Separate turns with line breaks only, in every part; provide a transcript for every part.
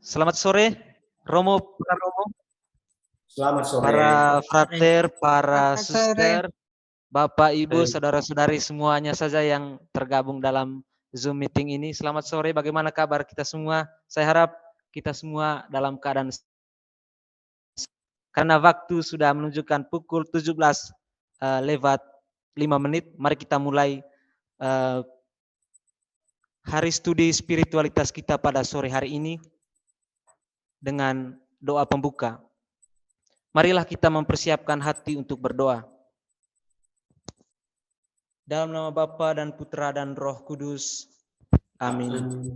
Selamat sore, Romo, para Romo,
Selamat sore.
para frater, para
Selamat sore.
suster, Bapak, Ibu,
Baik.
saudara-saudari semuanya saja yang tergabung dalam Zoom meeting ini. Selamat sore, bagaimana kabar kita semua? Saya harap kita semua dalam keadaan karena waktu sudah menunjukkan pukul 17 lewat 5 menit. Mari kita mulai hari studi spiritualitas kita pada sore hari ini dengan doa pembuka. Marilah kita mempersiapkan hati untuk berdoa. Dalam nama Bapa dan Putra dan Roh Kudus. Amin.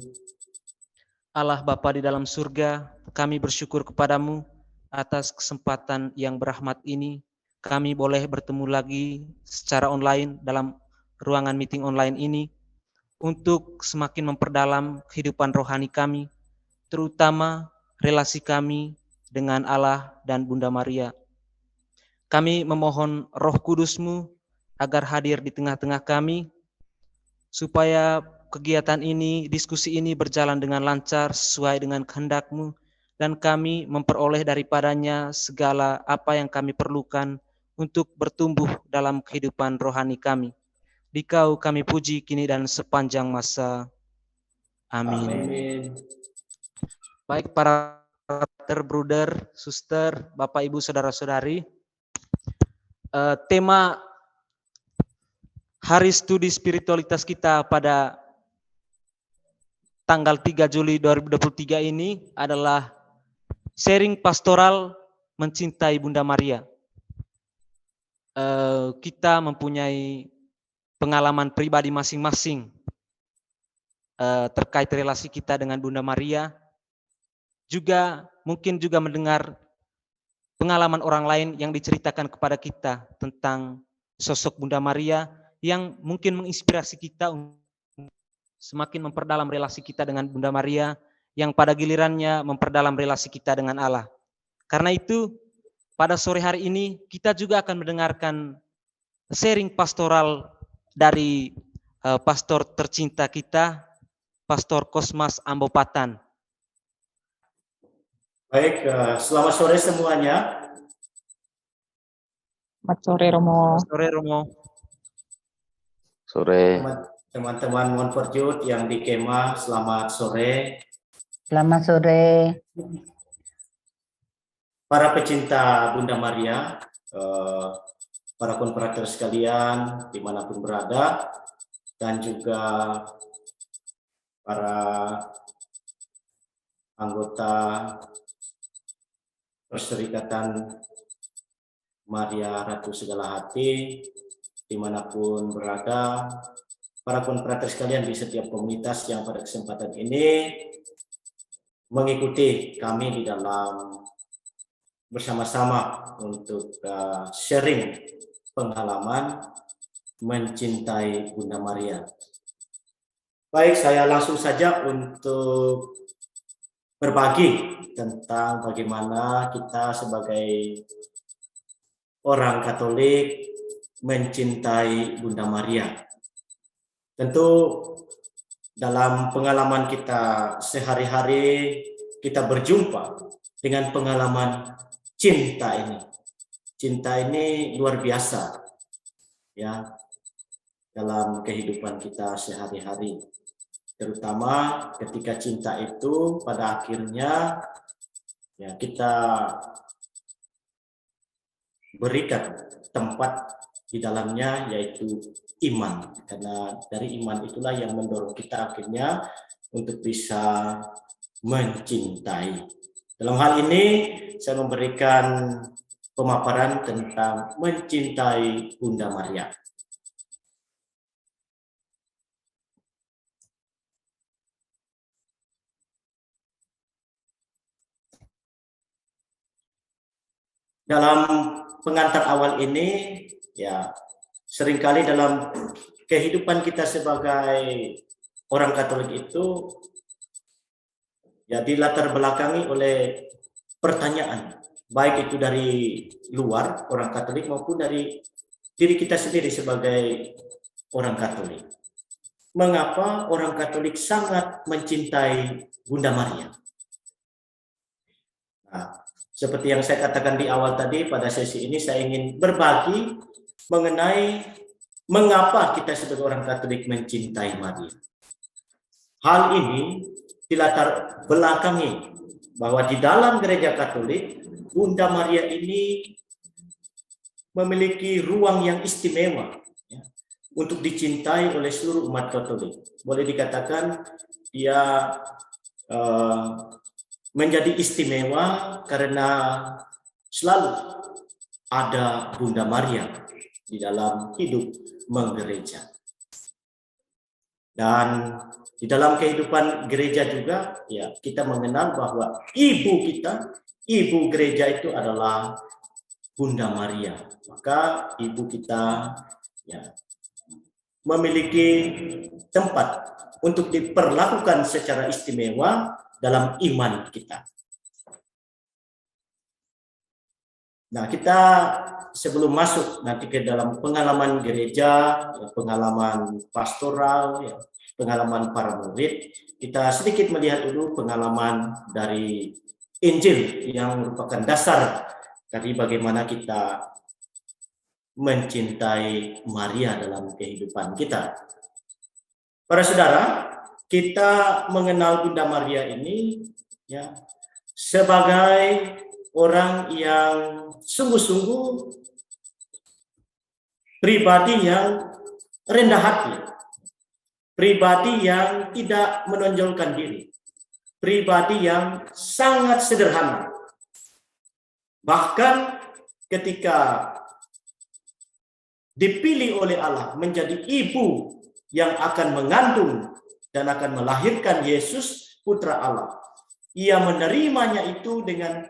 Allah Bapa di dalam surga, kami bersyukur kepadamu atas kesempatan yang berahmat ini. Kami boleh bertemu lagi secara online dalam ruangan meeting online ini untuk semakin memperdalam kehidupan rohani kami, terutama relasi kami dengan Allah dan Bunda Maria. Kami memohon Roh Kudus-Mu agar hadir di tengah-tengah kami, supaya kegiatan ini, diskusi ini berjalan dengan lancar sesuai dengan kehendak-Mu, dan kami memperoleh daripadanya segala apa yang kami perlukan untuk bertumbuh dalam kehidupan rohani kami. Di Kau kami puji kini dan sepanjang masa. Amin.
Amin.
Baik para bruder, suster, Bapak, Ibu, saudara-saudari, tema hari studi spiritualitas kita pada tanggal 3 Juli 2023 ini adalah sharing pastoral mencintai Bunda Maria. Kita mempunyai pengalaman pribadi masing-masing terkait relasi kita dengan Bunda Maria. Juga mungkin juga mendengar pengalaman orang lain yang diceritakan kepada kita tentang sosok Bunda Maria yang mungkin menginspirasi kita untuk semakin memperdalam relasi kita dengan Bunda Maria, yang pada gilirannya memperdalam relasi kita dengan Allah. Karena itu, pada sore hari ini kita juga akan mendengarkan sharing pastoral dari pastor tercinta kita, Pastor Kosmas Ambopatan.
Baik, selamat sore semuanya.
Selamat sore, Romo.
Selamat sore, Romo.
Sore.
Teman-teman Monfort yang di kemah, selamat sore.
Selamat sore.
Para pecinta Bunda Maria, para konfrater sekalian dimanapun berada, dan juga para anggota Perserikatan Maria Ratu Segala Hati dimanapun berada, para konfrater sekalian di setiap komunitas yang pada kesempatan ini mengikuti kami di dalam bersama-sama untuk sharing pengalaman mencintai Bunda Maria. Baik, saya langsung saja untuk berbagi tentang bagaimana kita sebagai orang Katolik mencintai Bunda Maria. Tentu dalam pengalaman kita sehari-hari kita berjumpa dengan pengalaman cinta ini. Cinta ini luar biasa ya dalam kehidupan kita sehari-hari. Terutama ketika cinta itu pada akhirnya ya kita berikan tempat di dalamnya, yaitu iman. Karena dari iman itulah yang mendorong kita akhirnya untuk bisa mencintai. Dalam hal ini saya memberikan pemaparan tentang mencintai Bunda Maria. Dalam pengantar awal ini, ya seringkali dalam kehidupan kita sebagai orang Katolik itu ya dilatar belakangi oleh pertanyaan, baik itu dari luar orang Katolik maupun dari diri kita sendiri sebagai orang Katolik. Mengapa orang Katolik sangat mencintai Bunda Maria? Seperti yang saya katakan di awal tadi, pada sesi ini saya ingin berbagi mengenai mengapa kita sebagai orang Katolik mencintai Maria. Hal ini dilatar belakangi bahwa di dalam gereja Katolik, Bunda Maria ini memiliki ruang yang istimewa untuk dicintai oleh seluruh umat Katolik. Boleh dikatakan dia menjadi istimewa karena selalu ada Bunda Maria di dalam hidup menggereja. Dan di dalam kehidupan gereja juga, ya, kita mengenal bahwa ibu kita, ibu gereja itu adalah Bunda Maria. Maka ibu kita, ya, memiliki tempat untuk diperlakukan secara istimewa dalam iman kita. Nah, kita sebelum masuk nanti ke dalam pengalaman gereja, pengalaman pastoral, ya, pengalaman para murid, kita sedikit melihat dulu pengalaman dari Injil yang merupakan dasar dari bagaimana kita mencintai Maria dalam kehidupan kita. Para saudara, kita mengenal Bunda Maria ini, ya, sebagai orang yang sungguh-sungguh pribadi yang rendah hati, pribadi yang tidak menonjolkan diri, pribadi yang sangat sederhana. Bahkan ketika dipilih oleh Allah menjadi ibu yang akan mengandung dan akan melahirkan Yesus, Putra Allah, ia menerimanya itu dengan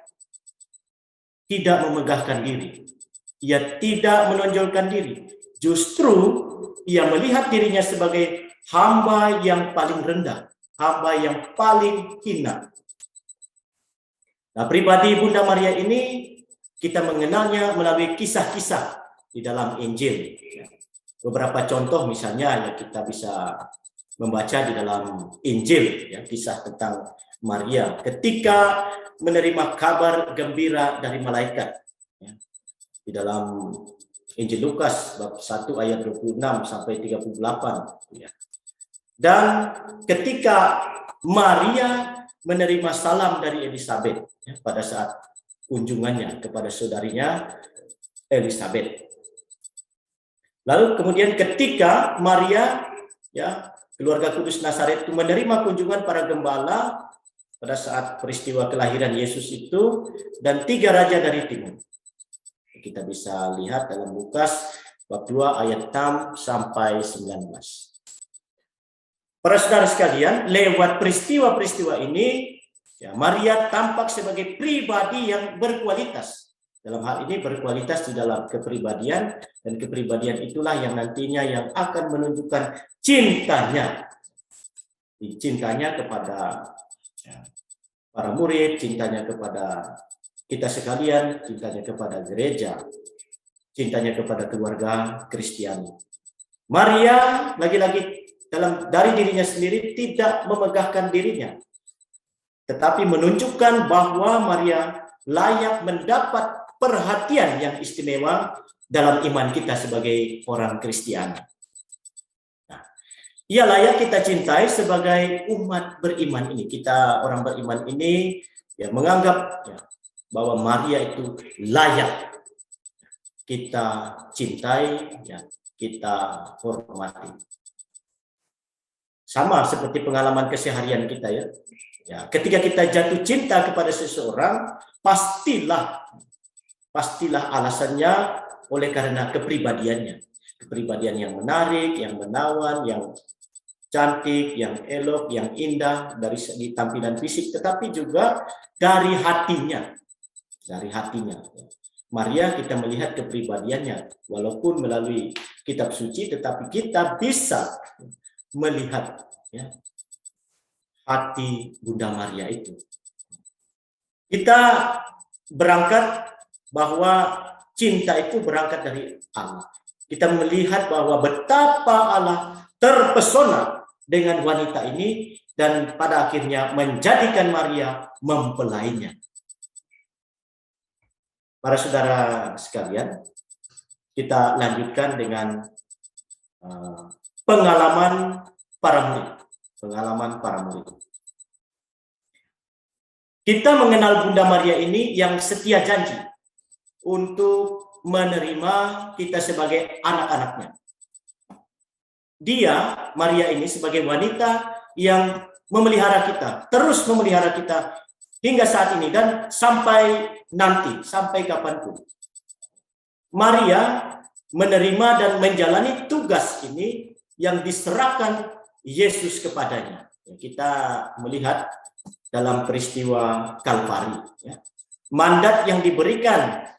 tidak memegahkan diri. Ia tidak menonjolkan diri. Justru ia melihat dirinya sebagai hamba yang paling rendah, hamba yang paling hina. Nah, pribadi Bunda Maria ini kita mengenalnya melalui kisah-kisah di dalam Injil. Beberapa contoh misalnya yang kita bisa membaca di dalam Injil, ya, kisah tentang Maria ketika menerima kabar gembira dari malaikat, ya, di dalam Injil Lukas bab 1 ayat 26 sampai 38, ya. Dan ketika Maria menerima salam dari Elizabeth, ya, pada saat kunjungannya kepada saudarinya Elizabeth. Lalu kemudian ketika Maria, ya, keluarga kudus Nazaret itu menerima kunjungan para gembala pada saat peristiwa kelahiran Yesus itu, dan 3 raja dari timur. Kita bisa lihat dalam Lukas bab 2 ayat 6 sampai 19. Para saudara sekalian, lewat peristiwa-peristiwa ini, ya, Maria tampak sebagai pribadi yang berkualitas. Dalam hal ini berkualitas di dalam kepribadian, dan kepribadian itulah yang nantinya yang akan menunjukkan cintanya kepada, ya, para murid, cintanya kepada kita sekalian, cintanya kepada gereja, cintanya kepada keluarga Kristiani. Maria lagi-lagi dari dirinya sendiri tidak memegahkan dirinya, tetapi menunjukkan bahwa Maria layak mendapat perhatian yang istimewa dalam iman kita sebagai orang Kristiani. Nah, ia layak kita cintai sebagai umat beriman ini. Kita orang beriman ini, ya, menganggap, ya, bahwa Maria itu layak kita cintai, ya, kita hormati. Sama seperti pengalaman keseharian kita, ya. Ya, ketika kita jatuh cinta kepada seseorang, pastilah alasannya oleh karena kepribadiannya. Kepribadian yang menarik, yang menawan, yang cantik, yang elok, yang indah dari segi tampilan fisik, tetapi juga dari hatinya. Dari hatinya. Maria kita melihat kepribadiannya, walaupun melalui kitab suci, tetapi kita bisa melihat, ya, hati Bunda Maria itu. Kita berangkat bahwa cinta itu berangkat dari Allah. Kita melihat bahwa betapa Allah terpesona dengan wanita ini dan pada akhirnya menjadikan Maria mempelainya. Para saudara sekalian, kita lanjutkan dengan pengalaman para murid. Pengalaman para murid. Kita mengenal Bunda Maria ini yang setia janji untuk menerima kita sebagai anak-anaknya. Dia, Maria ini sebagai wanita yang memelihara kita, terus memelihara kita hingga saat ini dan sampai nanti, sampai kapanpun. Maria menerima dan menjalani tugas ini yang diserahkan Yesus kepadanya. Kita melihat dalam peristiwa Kalvari, ya. Mandat yang diberikan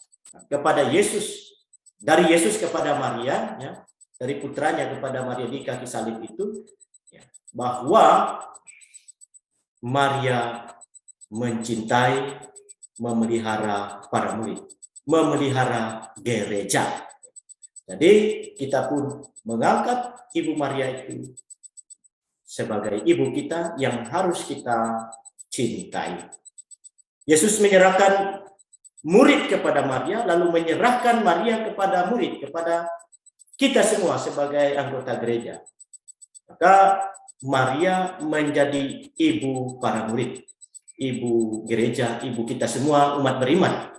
kepada Yesus, dari Yesus kepada Maria, ya, dari putranya kepada Maria di kaki salib itu, ya, bahwa Maria mencintai, memelihara para murid, memelihara gereja. Jadi kita pun mengangkat Ibu Maria itu sebagai ibu kita yang harus kita cintai. Yesus menyerahkan murid kepada Maria, lalu menyerahkan Maria kepada murid, kepada kita semua sebagai anggota gereja. Maka Maria menjadi ibu para murid, ibu gereja, ibu kita semua umat beriman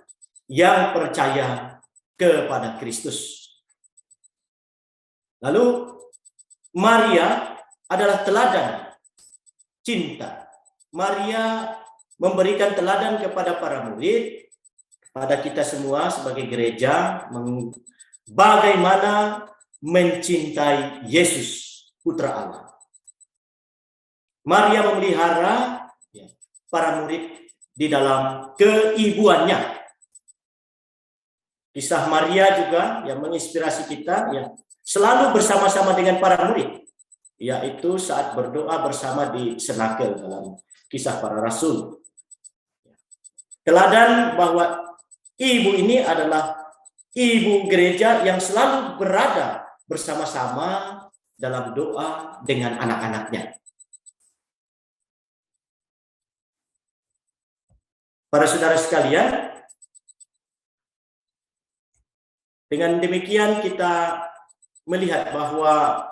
yang percaya kepada Kristus. Lalu Maria adalah teladan cinta. Maria memberikan teladan kepada para murid, kepada kita semua sebagai gereja, bagaimana mencintai Yesus, Putra Allah. Maria memelihara para murid di dalam keibuannya. Kisah Maria juga yang menginspirasi kita, ya, selalu bersama-sama dengan para murid, yaitu saat berdoa bersama di senakel dalam Kisah Para Rasul. Teladan bahwa ibu ini adalah ibu gereja yang selalu berada bersama-sama dalam doa dengan anak-anaknya. Para saudara sekalian, dengan demikian kita melihat bahwa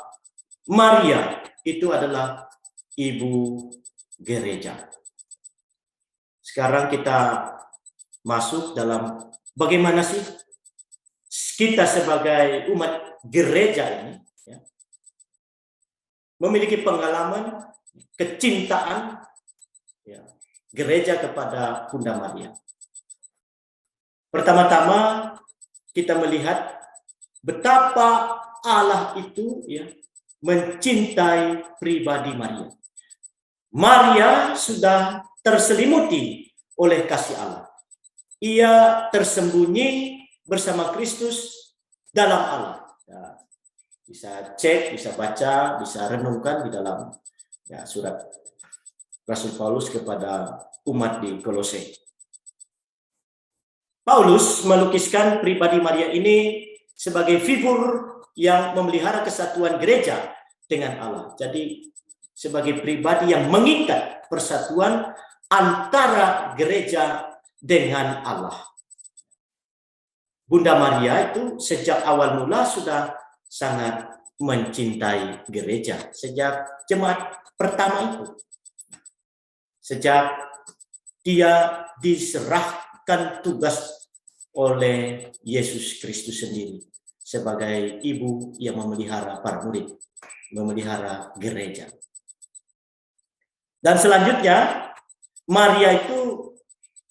Maria itu adalah ibu gereja. Sekarang kita masuk dalam bagaimana sih kita sebagai umat gereja ini, ya, memiliki pengalaman kecintaan, ya, gereja kepada Bunda Maria. Pertama-tama kita melihat betapa Allah itu, ya, mencintai pribadi Maria. Maria sudah terselimuti oleh kasih Allah. Ia tersembunyi bersama Kristus dalam Allah. Ya, bisa cek, bisa baca, bisa renungkan di dalam, ya, surat Rasul Paulus kepada umat di Kolose. Paulus melukiskan pribadi Maria ini sebagai figur yang memelihara kesatuan gereja dengan Allah. Jadi sebagai pribadi yang mengikat persatuan antara gereja dengan Allah. Bunda Maria itu sejak awal mula sudah sangat mencintai gereja. Sejak jemaat pertama itu. Sejak dia diserahkan tugas oleh Yesus Kristus sendiri sebagai ibu yang memelihara para murid, memelihara gereja. Dan selanjutnya, Maria itu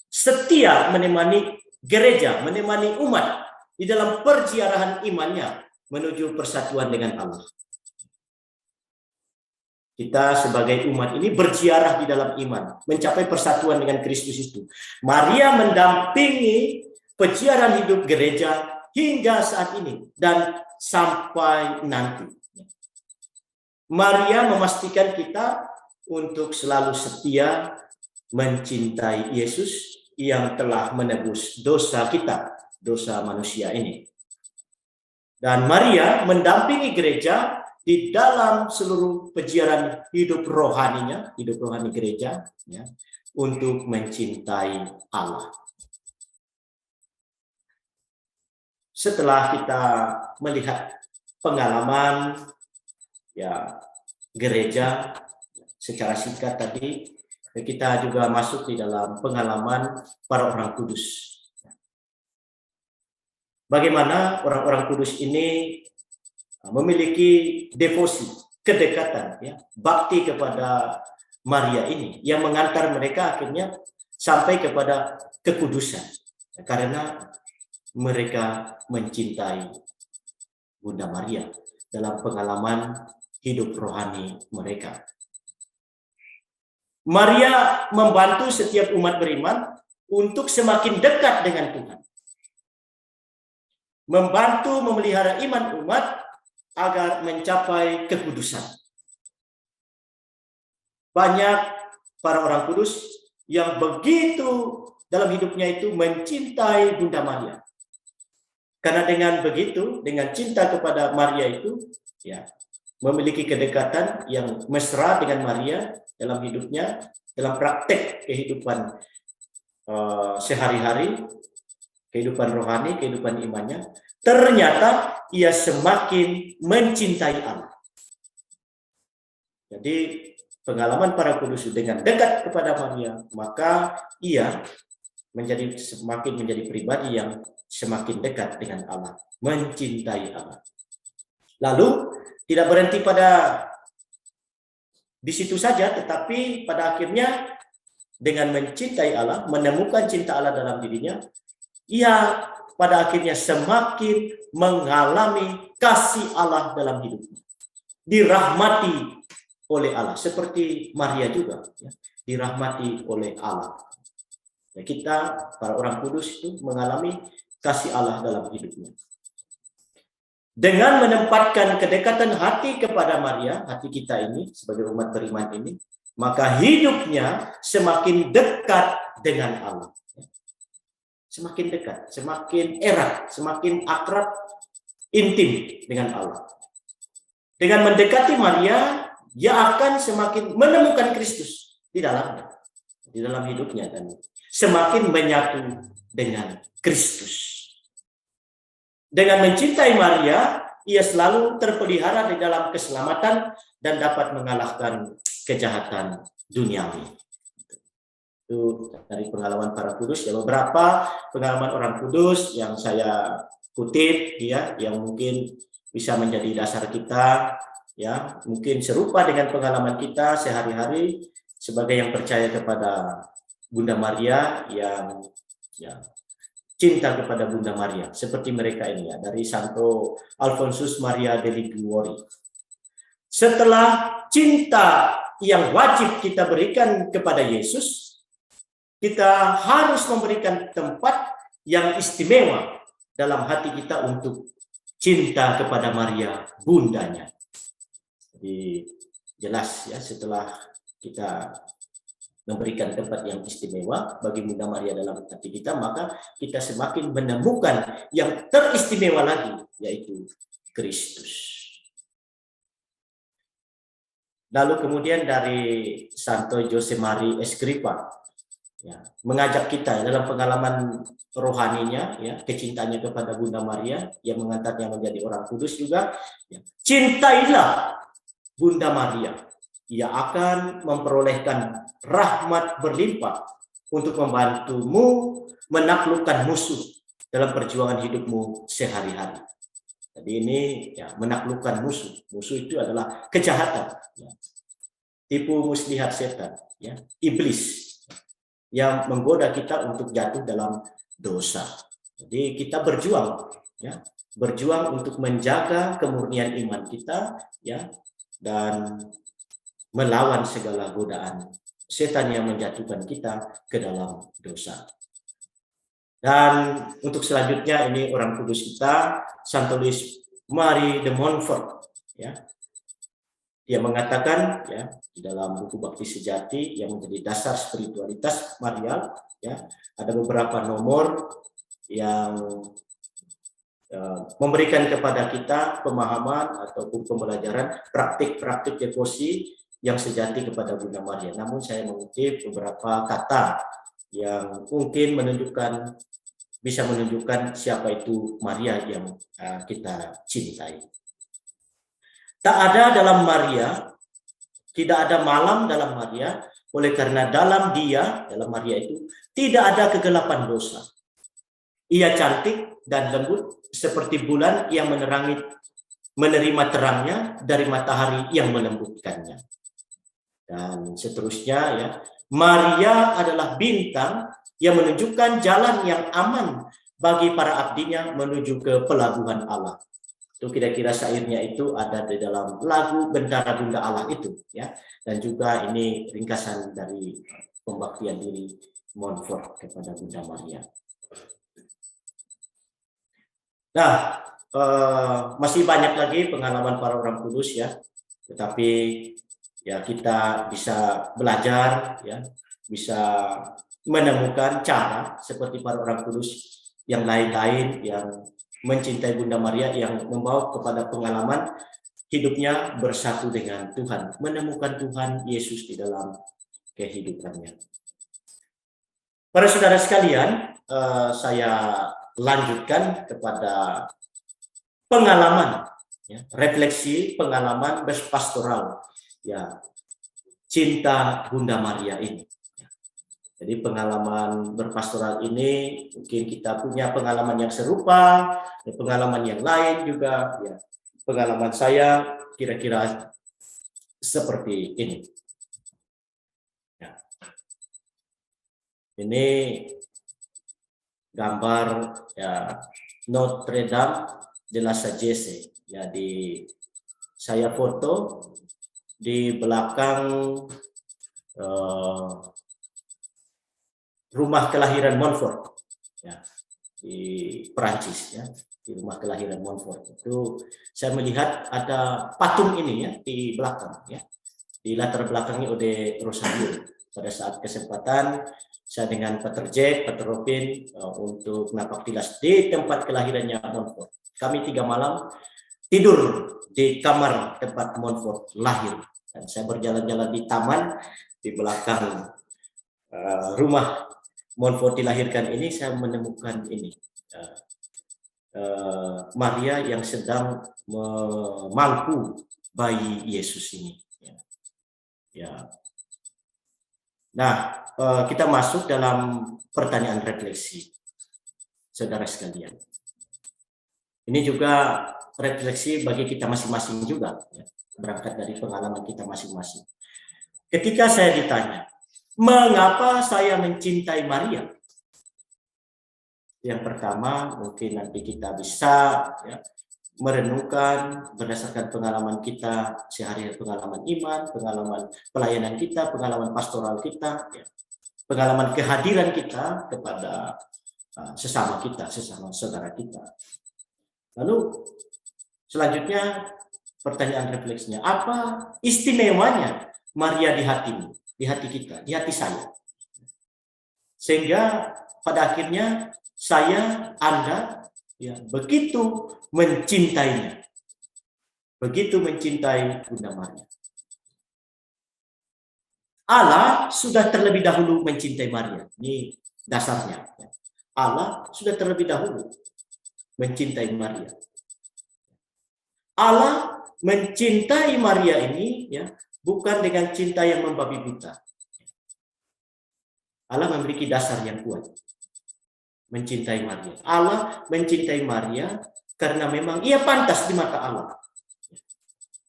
setia menemani gereja, menemani umat di dalam perziarahan imannya menuju persatuan dengan Allah. Kita sebagai umat ini berziarah di dalam iman, mencapai persatuan dengan Kristus itu. Maria mendampingi peziarahan hidup gereja hingga saat ini dan sampai nanti. Maria memastikan kita untuk selalu setia mencintai Yesus yang telah menebus dosa kita, dosa manusia ini. Dan Maria mendampingi gereja di dalam seluruh peziarahan hidup rohaninya, hidup rohani gereja, ya, untuk mencintai Allah. setelah kita melihat pengalaman ya gereja secara singkat tadi, kita juga masuk di dalam pengalaman para orang kudus. Bagaimana orang-orang kudus ini memiliki devosi, kedekatan, ya, bakti kepada Maria ini yang mengantar mereka akhirnya sampai kepada kekudusan karena mereka mencintai Bunda Maria dalam pengalaman hidup rohani mereka. Maria membantu setiap umat beriman untuk semakin dekat dengan Tuhan. Membantu memelihara iman umat agar mencapai kekudusan. Banyak para orang kudus yang begitu dalam hidupnya itu mencintai Bunda Maria. Karena dengan begitu, dengan cinta kepada Maria itu, ya, memiliki kedekatan yang mesra dengan Maria dalam hidupnya, dalam praktek kehidupan sehari-hari, kehidupan rohani, kehidupan imannya, ternyata ia semakin mencintai Allah. Jadi pengalaman para kudus dengan dekat kepada Maria, maka ia semakin menjadi pribadi yang semakin dekat dengan Allah, mencintai Allah. Lalu tidak berhenti pada di situ saja, tetapi pada akhirnya dengan mencintai Allah, menemukan cinta Allah dalam dirinya, ia pada akhirnya semakin mengalami kasih Allah dalam hidupnya. Dirahmati oleh Allah, seperti Maria juga, ya, dirahmati oleh Allah. Ya, kita, para orang kudus itu mengalami kasih Allah dalam hidupnya. Dengan menempatkan kedekatan hati kepada Maria, hati kita ini sebagai umat beriman ini, maka hidupnya semakin dekat dengan Allah. Semakin dekat, semakin erat, semakin akrab, intim dengan Allah. Dengan mendekati Maria, dia akan semakin menemukan Kristus di dalamnya, di dalam hidupnya, dan semakin menyatu dengan Kristus. Dengan mencintai Maria, ia selalu terpelihara di dalam keselamatan dan dapat mengalahkan kejahatan duniawi. Itu dari pengalaman para kudus. Ya, beberapa pengalaman orang kudus yang saya kutip, ya, yang mungkin bisa menjadi dasar kita, ya, mungkin serupa dengan pengalaman kita sehari-hari sebagai yang percaya kepada Bunda Maria, yang ya, cinta kepada Bunda Maria, seperti mereka ini, ya, dari Santo Alfonsus Maria de Liguori. Setelah cinta yang wajib kita berikan kepada Yesus, kita harus memberikan tempat yang istimewa dalam hati kita untuk cinta kepada Maria, bundanya. Jadi jelas, ya, setelah kita memberikan tempat yang istimewa bagi Bunda Maria dalam hati kita, maka kita semakin menemukan yang teristimewa lagi, yaitu Kristus. Lalu kemudian dari Santo Jose Mari Escrivá, ya, mengajak kita dalam pengalaman rohaninya, ya, kecintaannya kepada Bunda Maria yang mengantarnya menjadi orang kudus juga, ya, cintailah Bunda Maria. Ia akan memperolehkan rahmat berlimpah untuk membantumu menaklukkan musuh dalam perjuangan hidupmu sehari-hari. Jadi ini, ya, menaklukkan musuh. Musuh itu adalah kejahatan, ya, tipu muslihat setan, ya, iblis yang menggoda kita untuk jatuh dalam dosa. Jadi kita berjuang, ya, berjuang untuk menjaga kemurnian iman kita, ya, dan melawan segala godaan setan yang menjatuhkan kita ke dalam dosa. Dan untuk selanjutnya ini orang kudus kita, Santo Louis Marie de Montfort, ya. Dia mengatakan, ya, di dalam buku Bakti Sejati yang menjadi dasar spiritualitas Marial, ya, ada beberapa nomor yang memberikan kepada kita pemahaman ataupun pembelajaran praktik-praktik devosi yang sejati kepada Bunda Maria. Namun saya mengutip beberapa kata yang mungkin menunjukkan bisa menunjukkan siapa itu Maria yang kita cintai. Tak ada dalam Maria, tidak ada malam dalam Maria, oleh karena dalam dia, dalam Maria itu, tidak ada kegelapan dosa. Ia cantik dan lembut seperti bulan yang menerima terangnya dari matahari yang melembutkannya. Dan seterusnya ya, Maria adalah bintang yang menunjukkan jalan yang aman bagi para abdinya menuju ke pelabuhan Allah. Itu kira-kira syairnya itu ada di dalam lagu Bendara Bunda Allah itu ya. Dan juga ini ringkasan dari pembaktian diri Montfort kepada Bunda Maria. Nah, masih banyak lagi pengalaman para orang kudus ya. Tetapi ya kita bisa belajar ya, bisa menemukan cara seperti para orang kudus yang lain-lain yang mencintai Bunda Maria, yang membawa kepada pengalaman hidupnya bersatu dengan Tuhan, menemukan Tuhan Yesus di dalam kehidupannya. Para saudara sekalian, saya lanjutkan kepada pengalaman, ya, refleksi pengalaman berpastoral, ya, cinta Bunda Maria ini. Jadi pengalaman berpastoral ini mungkin kita punya pengalaman yang serupa, pengalaman yang lain juga. Ya. Pengalaman saya kira-kira seperti ini. Ya. Ini gambar ya, Notre Dame de la Sagesse. Ya, saya foto di belakang rumah kelahiran Montfort ya, di Perancis ya, di rumah kelahiran Montfort itu saya melihat ada patung ini ya di belakang ya, di latar belakangnya Ode Rosario. Pada saat kesempatan saya dengan Pater Jack, Pater Robin untuk napak tilas di tempat kelahirannya Montfort. Kami 3 malam tidur di kamar tempat Montfort lahir, dan saya berjalan-jalan di taman di belakang rumah Montfort dilahirkan ini. Saya menemukan ini Maria yang sedang memangku bayi Yesus ini. Ya. Nah, kita masuk dalam pertanyaan refleksi, saudara sekalian. Ini juga refleksi bagi kita masing-masing juga, ya, berangkat dari pengalaman kita masing-masing. Ketika saya ditanya, mengapa saya mencintai Maria? Yang pertama, mungkin nanti kita bisa ya, merenungkan berdasarkan pengalaman kita sehari-hari, pengalaman iman, pengalaman pelayanan kita, pengalaman pastoral kita, ya, pengalaman kehadiran kita kepada sesama kita, sesama saudara kita. Lalu selanjutnya pertanyaan refleksinya, apa istimewanya Maria di hatimu? Di hati kita, di hati saya. Sehingga pada akhirnya saya, Anda, ya, begitu mencintainya. Begitu mencintai Bunda Maria. Allah sudah terlebih dahulu mencintai Maria. Ini dasarnya. Allah sudah terlebih dahulu mencintai Maria. Allah mencintai Maria ini ya, bukan dengan cinta yang membabi buta. Allah memiliki dasar yang kuat mencintai Maria. Allah mencintai Maria karena memang ia pantas di mata Allah.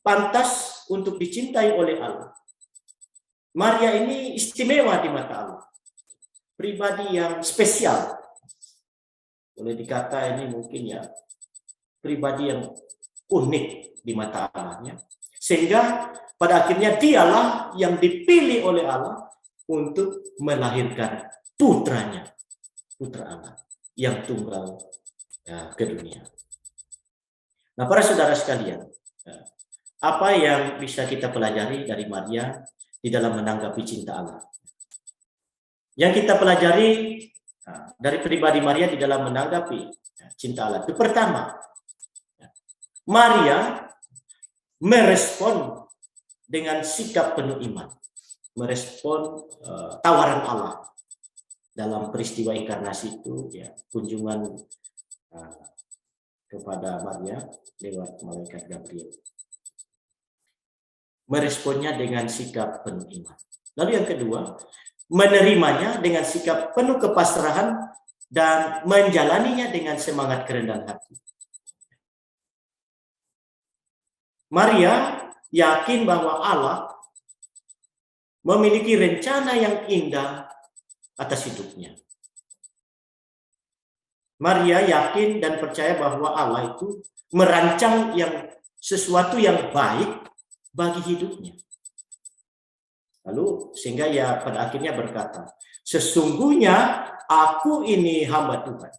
Pantas untuk dicintai oleh Allah. Maria ini istimewa di mata Allah. Pribadi yang spesial. Boleh dikata ini mungkin ya pribadi yang unik di mata Allah. Ya. Sehingga pada akhirnya dialah yang dipilih oleh Allah untuk melahirkan putranya, putra Allah yang tunggal ya, ke dunia. Nah, para saudara sekalian, apa yang bisa kita pelajari dari Maria di dalam menanggapi cinta Allah? Yang kita pelajari dari pribadi Maria di dalam menanggapi cinta Allah. Itu pertama, Maria merespon dengan sikap penuh iman, merespon tawaran Allah dalam peristiwa inkarnasi itu, ya, kunjungan kepada Maria lewat malaikat Gabriel. Meresponnya dengan sikap penuh iman. Lalu yang kedua, menerimanya dengan sikap penuh kepasrahan dan menjalaninya dengan semangat kerendahan hati. Maria yakin bahwa Allah memiliki rencana yang indah atas hidupnya. Maria yakin dan percaya bahwa Allah itu merancang sesuatu yang baik bagi hidupnya. Lalu sehingga ia pada akhirnya berkata, sesungguhnya aku ini hamba Tuhan.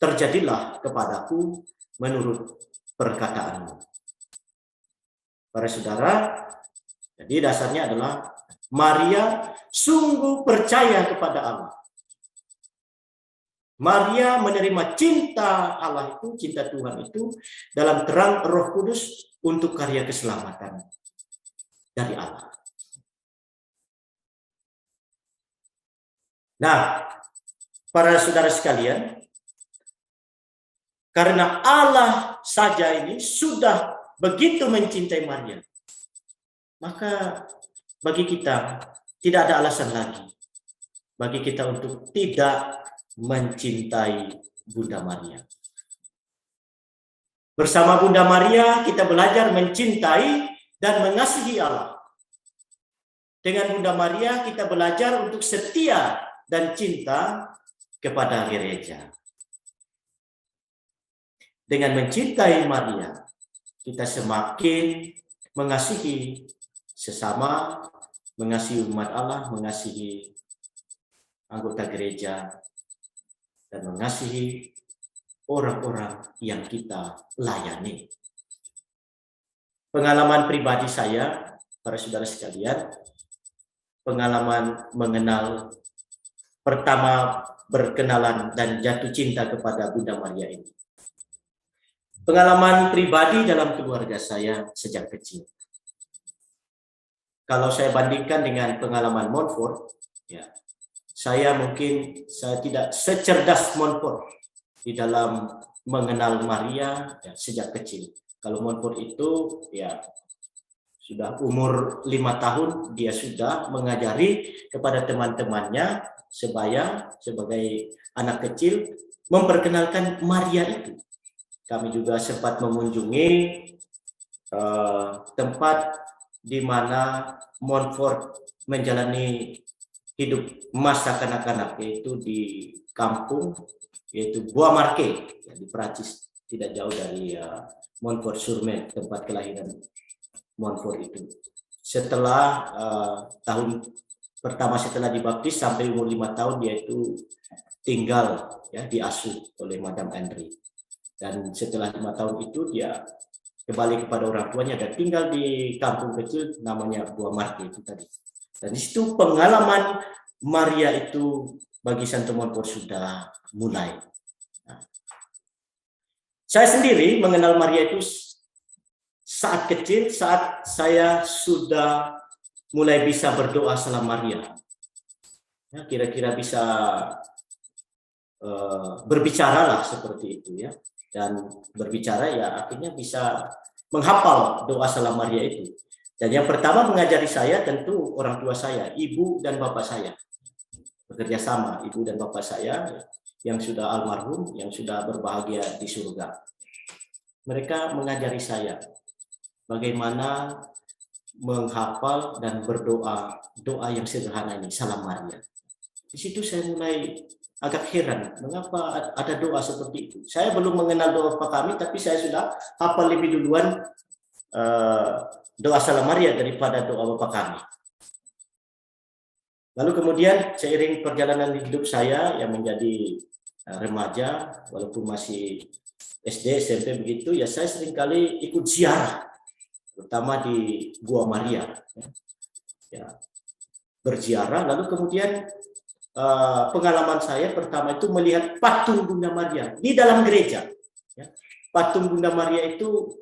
Terjadilah kepadaku menurut perkataanmu. Para saudara, jadi dasarnya adalah Maria sungguh percaya kepada Allah. Maria menerima cinta Allah itu, cinta Tuhan itu dalam terang Roh Kudus untuk karya keselamatan dari Allah. Nah, para saudara sekalian, karena Allah saja ini sudah begitu mencintai Maria, maka bagi kita tidak ada alasan lagi bagi kita untuk tidak mencintai Bunda Maria. Bersama Bunda Maria kita belajar mencintai dan mengasihi Allah. Dengan Bunda Maria kita belajar untuk setia dan cinta kepada gereja. Dengan mencintai Maria, kita semakin mengasihi sesama, mengasihi umat Allah, mengasihi anggota gereja, dan mengasihi orang-orang yang kita layani. Pengalaman pribadi saya, para saudara sekalian, pengalaman mengenal pertama berkenalan dan jatuh cinta kepada Bunda Maria ini. Pengalaman pribadi dalam keluarga saya sejak kecil. Kalau saya bandingkan dengan pengalaman Montfort, ya, saya tidak secerdas Montfort di dalam mengenal Maria ya, sejak kecil. Kalau Montfort itu ya sudah umur 5 tahun dia sudah mengajari kepada teman-temannya sebaya sebagai anak kecil memperkenalkan Maria itu. Kami juga sempat mengunjungi tempat di mana Montfort menjalani hidup masa kanak-kanak, yaitu di kampung, yaitu Bois Marquet ya, di Prancis, tidak jauh dari Montfort-sur-Mer, tempat kelahiran Montfort itu. Setelah tahun pertama setelah dibaptis sampai umur 5 tahun dia itu tinggal ya diasuh oleh Madame Andre. Dan setelah 5 tahun itu dia kembali kepada orang tuanya dan tinggal di kampung kecil namanya Bois Marquet itu tadi. Dan di situ pengalaman Maria itu bagi Santo Montfort sudah mulai. Nah, saya sendiri mengenal Maria itu saat kecil, saat saya sudah mulai bisa berdoa salam Maria. Ya, kira-kira bisa berbicara lah seperti itu ya. Dan berbicara ya akhirnya bisa menghafal doa salam Maria itu. Dan yang pertama mengajari saya tentu orang tua saya, ibu dan bapak saya. Bekerja sama, ibu dan bapak saya yang sudah almarhum, yang sudah berbahagia di surga. Mereka mengajari saya bagaimana menghafal dan berdoa doa yang sederhana ini, salam Maria. Di situ saya mulai agak heran, mengapa ada doa seperti itu. Saya belum mengenal doa Bapak kami, tapi saya sudah hafal lebih duluan doa salam Maria daripada doa Bapak kami. Lalu kemudian seiring perjalanan hidup saya yang menjadi remaja, walaupun masih SD, SMP begitu, ya saya seringkali ikut ziarah, terutama di Gua Maria. Ya, berziarah, lalu kemudian pengalaman saya pertama itu melihat patung Bunda Maria di dalam gereja. Ya. Patung Bunda Maria itu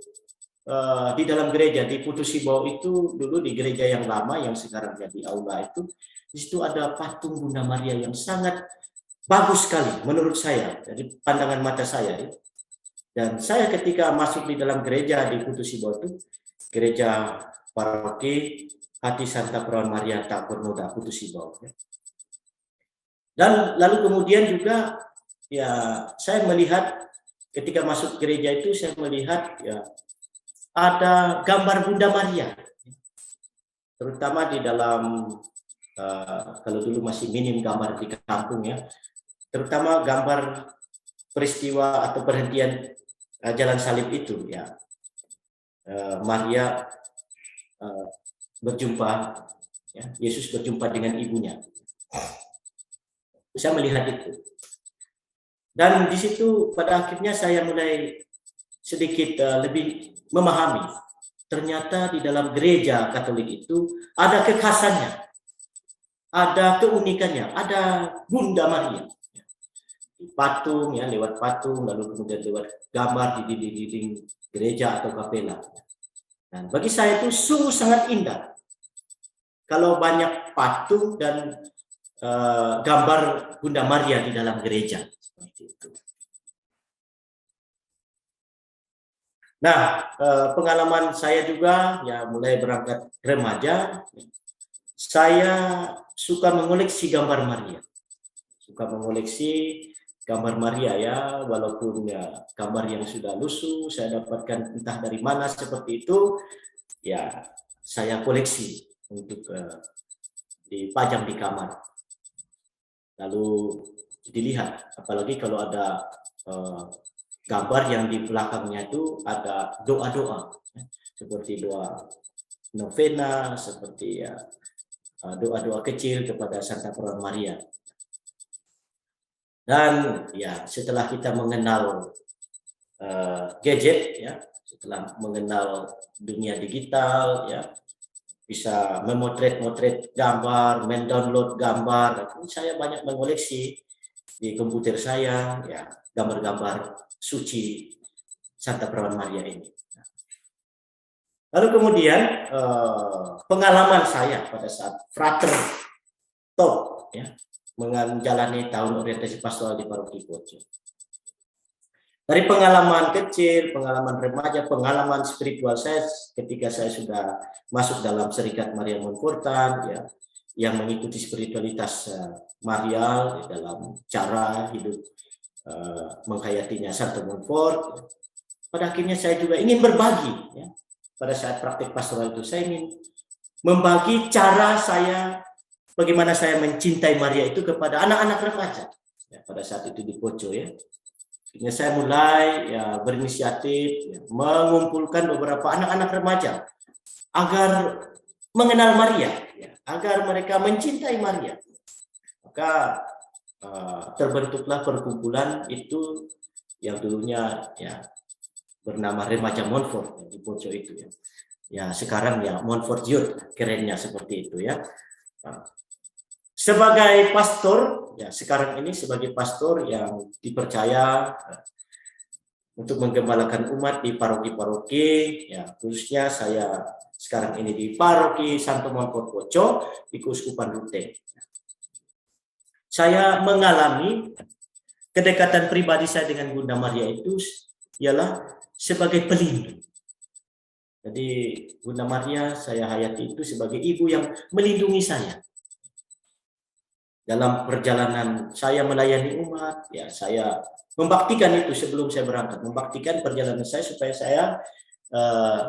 di dalam gereja di Putu Sibau itu dulu di gereja yang lama yang sekarang jadi aula itu. Di situ ada patung Bunda Maria yang sangat bagus sekali menurut saya dari pandangan mata saya. Ya. Dan saya ketika masuk di dalam gereja di Putu Sibau itu, gereja paroki Hati Santa Perawan Maria Tak Bernoda Putu Sibau. Ya. Dan lalu kemudian juga ya saya melihat ketika masuk gereja itu saya melihat ya ada gambar Bunda Maria, terutama di dalam kalau dulu masih minim gambar di kampung ya, terutama gambar peristiwa atau perhentian jalan salib itu ya, Maria berjumpa ya, Yesus berjumpa dengan ibunya. Saya melihat itu. Dan di situ pada akhirnya saya mulai sedikit lebih memahami. Ternyata di dalam gereja Katolik itu ada kekhasannya, ada keunikannya, ada Bunda Maria. Di patung ya, lewat patung, lalu kemudian lewat gambar di dinding gereja atau kapela. Dan bagi saya itu sungguh sangat indah. Kalau banyak patung dan gambar Bunda Maria di dalam gereja. Seperti itu. Nah, pengalaman saya juga ya mulai berangkat remaja, saya suka mengoleksi gambar Maria. Suka mengoleksi gambar Maria ya, walaupun ya gambar yang sudah lusuh saya dapatkan entah dari mana seperti itu, ya saya koleksi untuk dipajang di kamar. Lalu dilihat, apalagi kalau ada gambar yang di belakangnya itu ada doa-doa, ya, seperti doa novena, seperti ya doa-doa kecil kepada Santa Perawan Maria. Dan ya setelah kita mengenal gadget, ya, setelah mengenal dunia digital, ya, bisa memotret gambar, mendownload gambar, saya banyak mengoleksi di komputer saya, ya gambar-gambar suci Santa Perawan Maria ini. Lalu kemudian pengalaman saya pada saat Frater Top ya, menjalani tahun orientasi pastoral di Paroki Poco. Dari pengalaman kecil, pengalaman remaja, pengalaman spiritual saya ketika saya sudah masuk dalam Serikat Maria Montfortan ya, yang mengikuti spiritualitas Marial dalam cara hidup menghayatinya Santo Montfort. Pada akhirnya saya juga ingin berbagi ya. Pada saat praktik pastoral itu saya ingin membagi cara saya bagaimana saya mencintai Maria itu kepada anak-anak remaja ya, pada saat itu di Poco ya. Akhirnya saya mulai ya berinisiatif ya, mengumpulkan beberapa anak-anak remaja agar mengenal Maria ya, agar mereka mencintai Maria. Maka terbentuklah perkumpulan itu yang dulunya ya bernama Remaja Montfort ya, di Poco itu ya. Ya sekarang ya Montfort Youth, kerennya seperti itu ya. Nah, sebagai pastor ya sekarang ini sebagai pastor yang dipercaya untuk menggembalakan umat di paroki-paroki ya, khususnya saya sekarang ini di Paroki Santo Montfort Poco di Keuskupan Rute. Saya mengalami kedekatan pribadi saya dengan Bunda Maria itu ialah sebagai pelindung. Jadi Bunda Maria saya hayati itu sebagai ibu yang melindungi saya. Dalam perjalanan saya melayani umat, ya saya membaktikan itu sebelum saya berangkat, membaktikan perjalanan saya supaya saya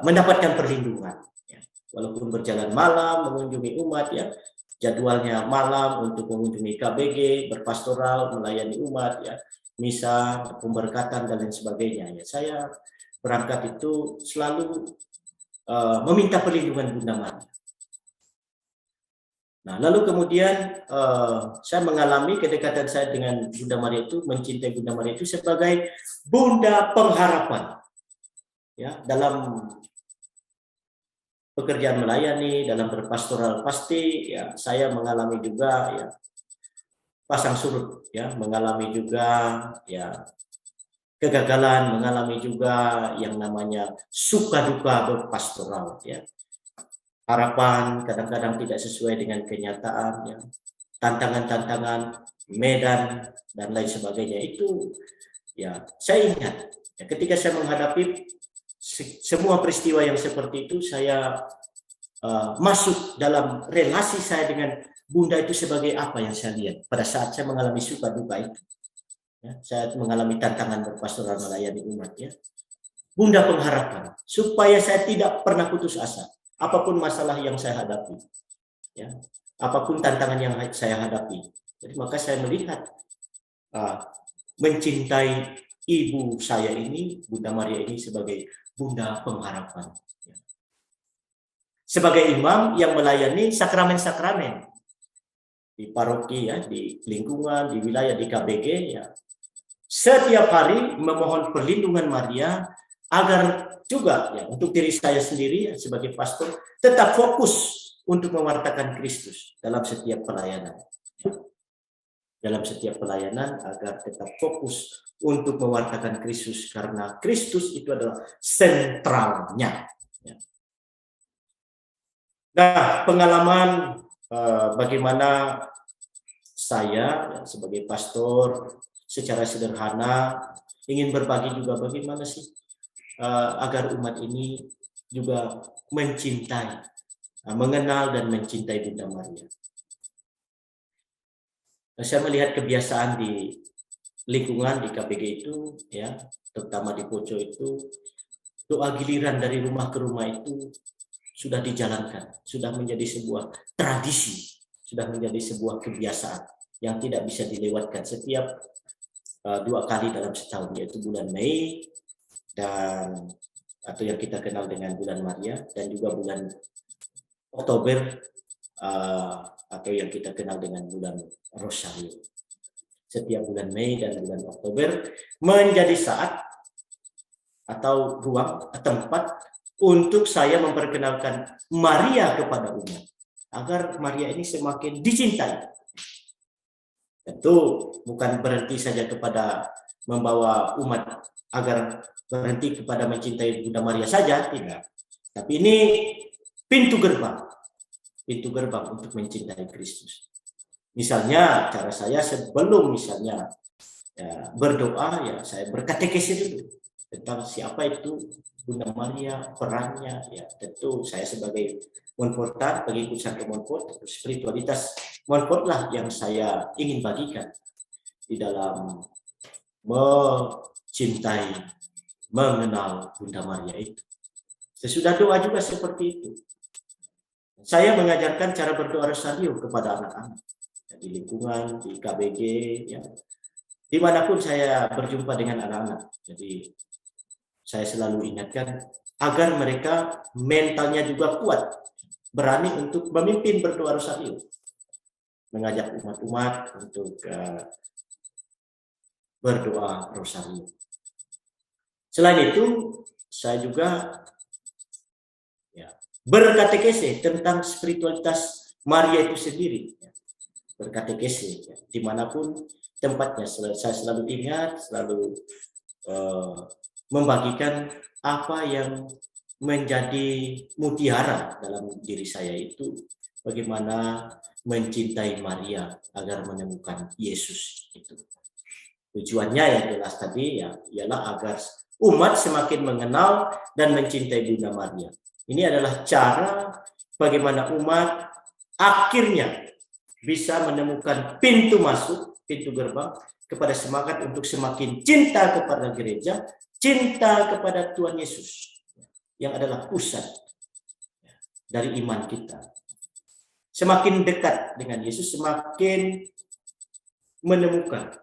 mendapatkan perlindungan. Ya. Walaupun berjalan malam mengunjungi umat, ya jadwalnya malam untuk mengunjungi KBG, berpastoral, melayani umat, ya misa, pemberkatan dan lain sebagainya. Ya saya berangkat itu selalu meminta perlindungan Bunda Maria. Nah, lalu kemudian saya mengalami kedekatan saya dengan Bunda Maria itu, mencintai Bunda Maria itu sebagai Bunda pengharapan. Ya, dalam pekerjaan melayani, dalam berpastoral pasti ya saya mengalami juga ya pasang surut ya, mengalami juga ya kegagalan, mengalami juga yang namanya suka duka berpastoral ya. Harapan kadang-kadang tidak sesuai dengan kenyataan ya. tantangan-tantangan medan dan lain sebagainya itu ya saya ingat ya, ketika saya menghadapi semua peristiwa yang seperti itu, saya masuk dalam relasi saya dengan Bunda itu sebagai apa yang saya lihat pada saat saya mengalami suka duka itu. Ya, saya mengalami tantangan berpastoral melayani umat ya. Bunda pengharapan supaya saya tidak pernah putus asa apapun masalah yang saya hadapi. Ya, apapun tantangan yang saya hadapi. Jadi maka saya melihat mencintai ibu saya ini, Bunda Maria ini sebagai Bunda pengharapan. Ya. Sebagai imam yang melayani sakramen-sakramen di paroki ya, di lingkungan, di wilayah, di KBG ya. Setiap hari memohon perlindungan Maria agar juga ya untuk diri saya sendiri ya, sebagai pastor tetap fokus untuk mewartakan Kristus dalam setiap pelayanan. Dalam setiap pelayanan agar tetap fokus untuk mewartakan Kristus karena Kristus itu adalah sentralnya. Ya. Nah, pengalaman bagaimana saya ya, sebagai pastor secara sederhana ingin berbagi juga bagaimana sih agar umat ini juga mencintai, mengenal dan mencintai Bunda Maria. Nah, saya melihat kebiasaan di lingkungan di KBG itu, ya, terutama di Poco itu, doa giliran dari rumah ke rumah itu sudah dijalankan, sudah menjadi sebuah tradisi, sudah menjadi sebuah kebiasaan yang tidak bisa dilewatkan setiap 2 kali dalam setahun, yaitu bulan Mei dan atau yang kita kenal dengan bulan Maria, dan juga bulan Oktober atau yang kita kenal dengan bulan Rosario. Setiap bulan Mei dan bulan Oktober menjadi saat atau ruang tempat untuk saya memperkenalkan Maria kepada umat agar Maria ini semakin dicintai. Tentu bukan berhenti saja kepada membawa umat agar berhenti kepada mencintai Bunda Maria saja, tidak. Tapi ini pintu gerbang untuk mencintai Kristus. Misalnya cara saya sebelum misalnya ya, berdoa ya saya berkatekesi dulu tentang siapa itu Bunda Maria, perannya ya tentu saya sebagai Montfortan, pengikut Santo Montfort, spiritualitas Montfort lah yang saya ingin bagikan di dalam mencintai, mengenal Bunda Maria itu. Sesudah doa juga seperti itu. Saya mengajarkan cara berdoa rosario kepada anak-anak di lingkungan, di KBG, ya, dimanapun saya berjumpa dengan anak-anak. Jadi saya selalu ingatkan agar mereka mentalnya juga kuat, berani untuk memimpin berdoa rosario, mengajak umat-umat untuk berdoa rosario. Selain itu, saya juga ya, berkatekese tentang spiritualitas Maria itu sendiri. Ya. Berkatekese ya, dimanapun tempatnya. Saya selalu ingat, selalu membagikan apa yang menjadi mutiara dalam diri saya itu bagaimana mencintai Maria agar menemukan Yesus itu. Tujuannya yang jelas tadi ya ialah agar umat semakin mengenal dan mencintai Bunda Maria. Ini adalah cara bagaimana umat akhirnya bisa menemukan pintu masuk, pintu gerbang kepada semangat untuk semakin cinta kepada gereja, cinta kepada Tuhan Yesus yang adalah pusat dari iman kita. Semakin dekat dengan Yesus, semakin menemukan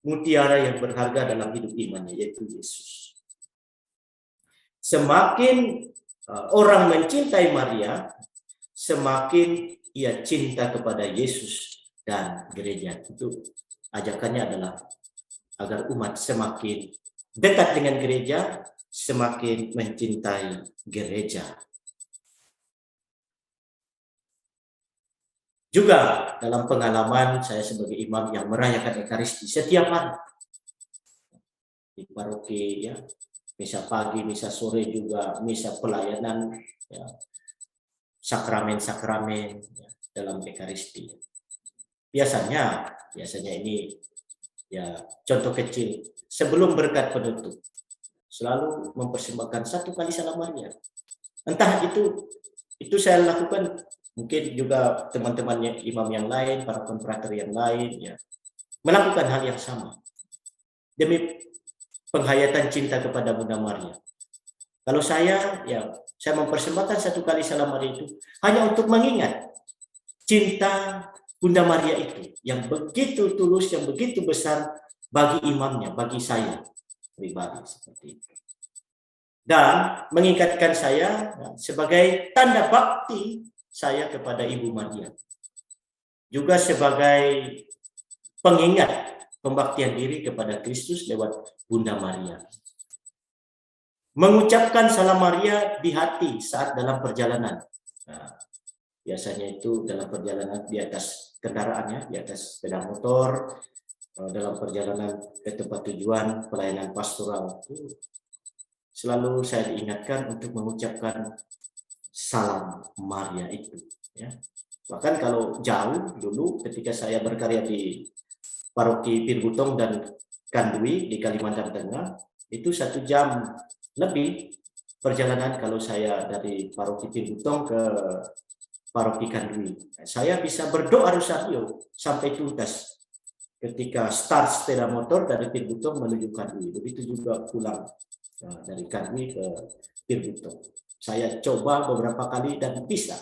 mutiara yang berharga dalam hidup imannya, yaitu Yesus. Semakin orang mencintai Maria, semakin ia cinta kepada Yesus dan gereja. Itu ajakannya adalah agar umat semakin dekat dengan gereja, semakin mencintai gereja. Juga dalam pengalaman saya sebagai imam yang merayakan Ekaristi setiap hari di paroki, ya, misa pagi, misa sore juga, misa pelayanan, ya, sakramen-sakramen, ya. dalam Ekaristi. Biasanya ini ya contoh kecil, sebelum berkat penutup selalu mempersembahkan 1 kali salam Maria. Entah itu saya lakukan, mungkin juga teman-teman imam yang lain, para konfrater yang lain ya melakukan hal yang sama demi penghayatan cinta kepada Bunda Maria. Kalau saya mempersembahkan 1 kali salam Maria itu hanya untuk mengingat cinta Bunda Maria itu yang begitu tulus, yang begitu besar bagi imamnya, bagi saya pribadi seperti itu. Dan mengingatkan saya sebagai tanda bakti saya kepada Ibu Maria. Juga sebagai pengingat pembaktian diri kepada Kristus lewat Bunda Maria. Mengucapkan salam Maria di hati saat dalam perjalanan. Nah, biasanya itu dalam perjalanan di atas kendaraannya, di atas sepeda motor, dalam perjalanan ke tempat tujuan pelayanan pastoral itu selalu saya diingatkan untuk mengucapkan salam Maria itu. Ya. Bahkan kalau jauh dulu ketika saya berkarya di Paroki Pirbutong dan Kandui di Kalimantan Tengah, itu 1 jam lebih perjalanan kalau saya dari Paroki Pirbutong ke Paroki Kandui. Saya bisa berdoa rosario sampai tuntas ketika start sepeda motor dari Pirbutong menuju Kandui. Begitu juga pulang dari Kandui ke Pirbutong. Saya coba beberapa kali dan bisa.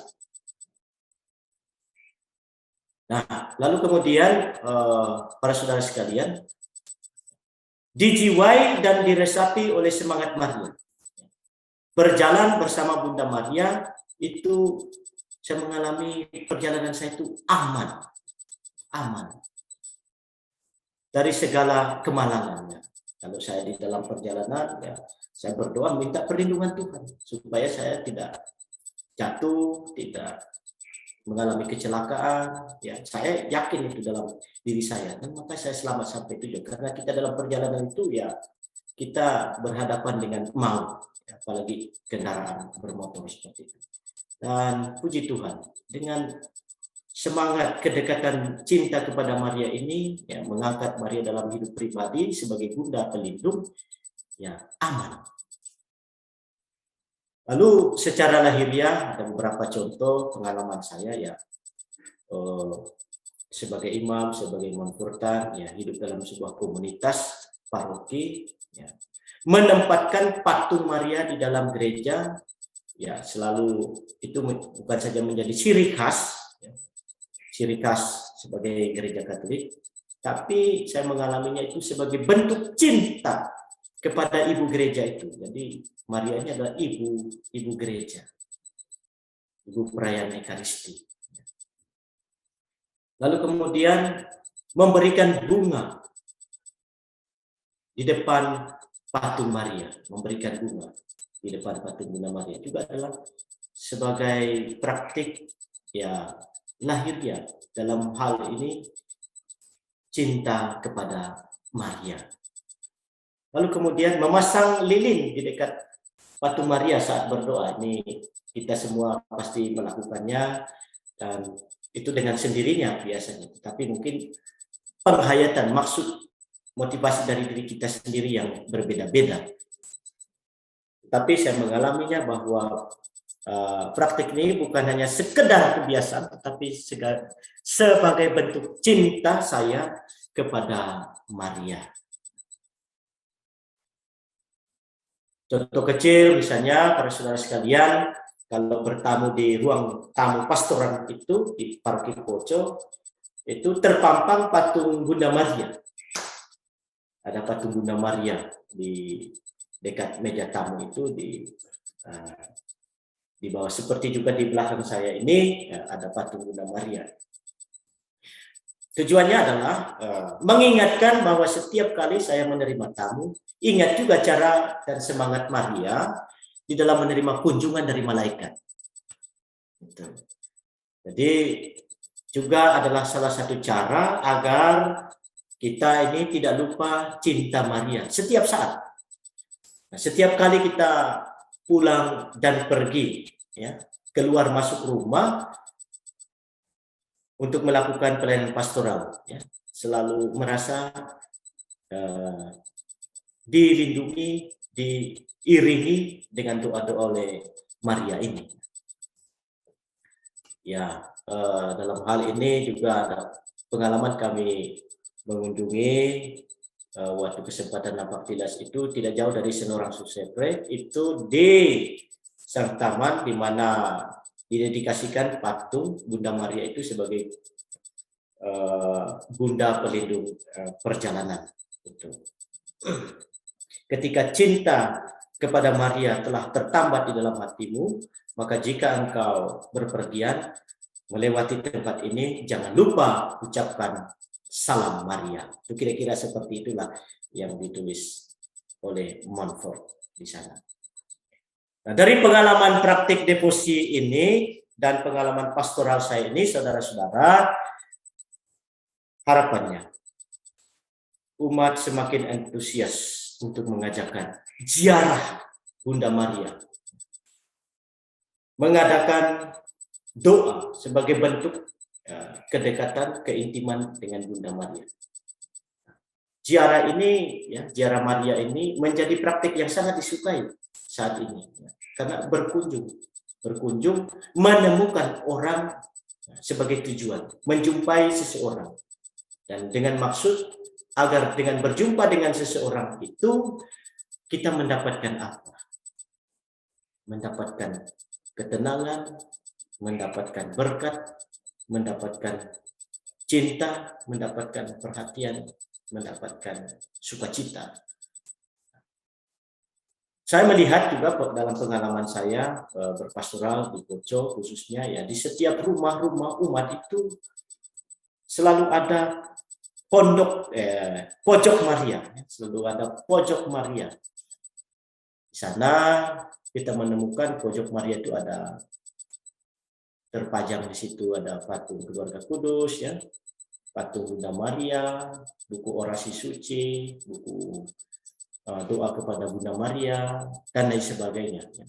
Nah, lalu kemudian para saudara sekalian, dijiwai dan diresapi oleh semangat Maria. Berjalan bersama Bunda Maria itu saya mengalami perjalanan saya itu aman dari segala kemalangannya. Kalau saya di dalam perjalanan, ya saya berdoa minta perlindungan Tuhan supaya saya tidak jatuh, tidak mengalami kecelakaan. Ya, saya yakin itu dalam diri saya, dan maka saya selamat sampai tujuan. Karena kita dalam perjalanan itu ya kita berhadapan dengan maut, apalagi kendaraan bermotor seperti itu. Dan puji Tuhan, dengan semangat kedekatan cinta kepada Maria ini, ya, mengangkat Maria dalam hidup pribadi sebagai bunda pelindung, ya aman. Lalu secara lahiriah ada beberapa contoh pengalaman saya ya sebagai imam, sebagai monfurtan, ya hidup dalam sebuah komunitas paroki, ya, menempatkan patung Maria di dalam gereja. Ya, selalu itu bukan saja menjadi ciri khas sebagai gereja Katolik, tapi saya mengalaminya itu sebagai bentuk cinta kepada ibu gereja itu. Jadi Maria ini adalah ibu gereja, ibu perayaan Ekaristi. Lalu kemudian memberikan bunga di depan patung Maria, memberikan bunga di depan patung Bunda Maria juga adalah sebagai praktik ya lahirnya dalam hal ini cinta kepada Maria. Lalu kemudian memasang lilin di dekat patung Maria saat berdoa. Ini kita semua pasti melakukannya dan itu dengan sendirinya biasanya. Tapi mungkin penghayatan, maksud, motivasi dari diri kita sendiri yang berbeda-beda. Tapi saya mengalaminya bahwa praktik ini bukan hanya sekedar kebiasaan, tetapi sebagai bentuk cinta saya kepada Maria. Contoh kecil misalnya para saudara sekalian, kalau bertamu di ruang tamu pastoran itu di Paroki Poco, itu terpampang patung Bunda Maria. Ada patung Bunda Maria di dekat meja tamu itu di bawah, seperti juga di belakang saya ini ada patung Bunda Maria. Tujuannya adalah mengingatkan bahwa setiap kali saya menerima tamu, ingat juga cara dan semangat Maria di dalam menerima kunjungan dari malaikat. Jadi juga adalah salah satu cara agar kita ini tidak lupa cinta Maria setiap saat. Nah, setiap kali kita pulang dan pergi, ya, keluar masuk rumah, untuk melakukan pelayanan pastoral, ya, selalu merasa dilindungi, diiringi dengan doa-doa oleh Maria ini. Ya, dalam hal ini juga ada pengalaman kami mengunjungi waktu kesempatan Napaktilas itu tidak jauh dari Senorang Susepre, itu di sang taman di mana didedikasikan patung Bunda Maria itu sebagai Bunda pelindung perjalanan. Itu. Ketika cinta kepada Maria telah tertambat di dalam hatimu, maka jika engkau berpergian melewati tempat ini, jangan lupa ucapkan salam Maria. Itu kira-kira seperti itulah yang ditulis oleh Montfort di sana. Nah, dari pengalaman praktik devosi ini dan pengalaman pastoral saya ini, saudara-saudara, harapannya umat semakin antusias untuk mengajarkan ziarah Bunda Maria, mengadakan doa sebagai bentuk kedekatan, keintiman dengan Bunda Maria. Ziarah ini, ya, ziarah Maria ini menjadi praktik yang sangat disukai saat ini, ya, karena berkunjung menemukan orang sebagai tujuan, menjumpai seseorang, dan dengan maksud agar dengan berjumpa dengan seseorang itu kita mendapatkan apa? Mendapatkan ketenangan, mendapatkan berkat, mendapatkan cinta, mendapatkan perhatian, mendapatkan sukacita. Saya melihat juga dalam pengalaman saya berpastoral di Poco khususnya, ya, di setiap rumah-rumah umat itu selalu ada pojok Maria, selalu ada pojok Maria. Di sana kita menemukan pojok Maria itu ada terpajang di situ ada patung Keluarga Kudus, ya, patung Bunda Maria, buku orasi suci, buku doa kepada Bunda Maria, dan lain sebagainya. Ya.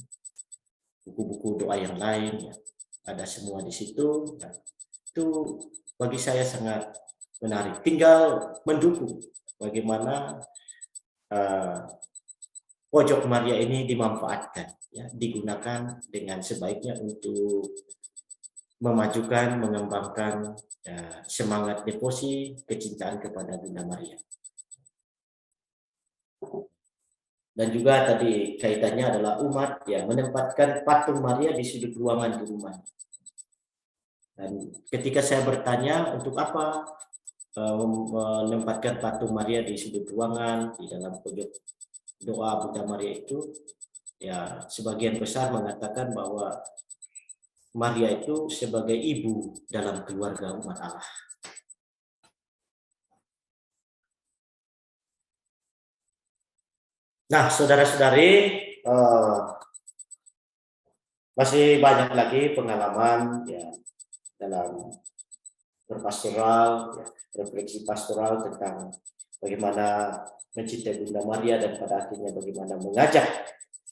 Buku-buku doa yang lain, ya, ada semua di situ. Nah, itu bagi saya sangat menarik. Tinggal mendukung bagaimana pojok Maria ini dimanfaatkan, ya, digunakan dengan sebaiknya untuk memajukan, mengembangkan semangat devosi, kecintaan kepada Bunda Maria. Dan juga tadi kaitannya adalah umat, ya, menempatkan patung Maria di sudut ruangan di rumah. Dan ketika saya bertanya untuk apa menempatkan patung Maria di sudut ruangan, di dalam pojok doa Bunda Maria itu, ya, sebagian besar mengatakan bahwa Maria itu sebagai ibu dalam keluarga umat Allah. Nah, saudara-saudari, masih banyak lagi pengalaman, ya, dalam berpastoral, ya, refleksi pastoral tentang bagaimana mencintai Bunda Maria, dan pada akhirnya bagaimana mengajak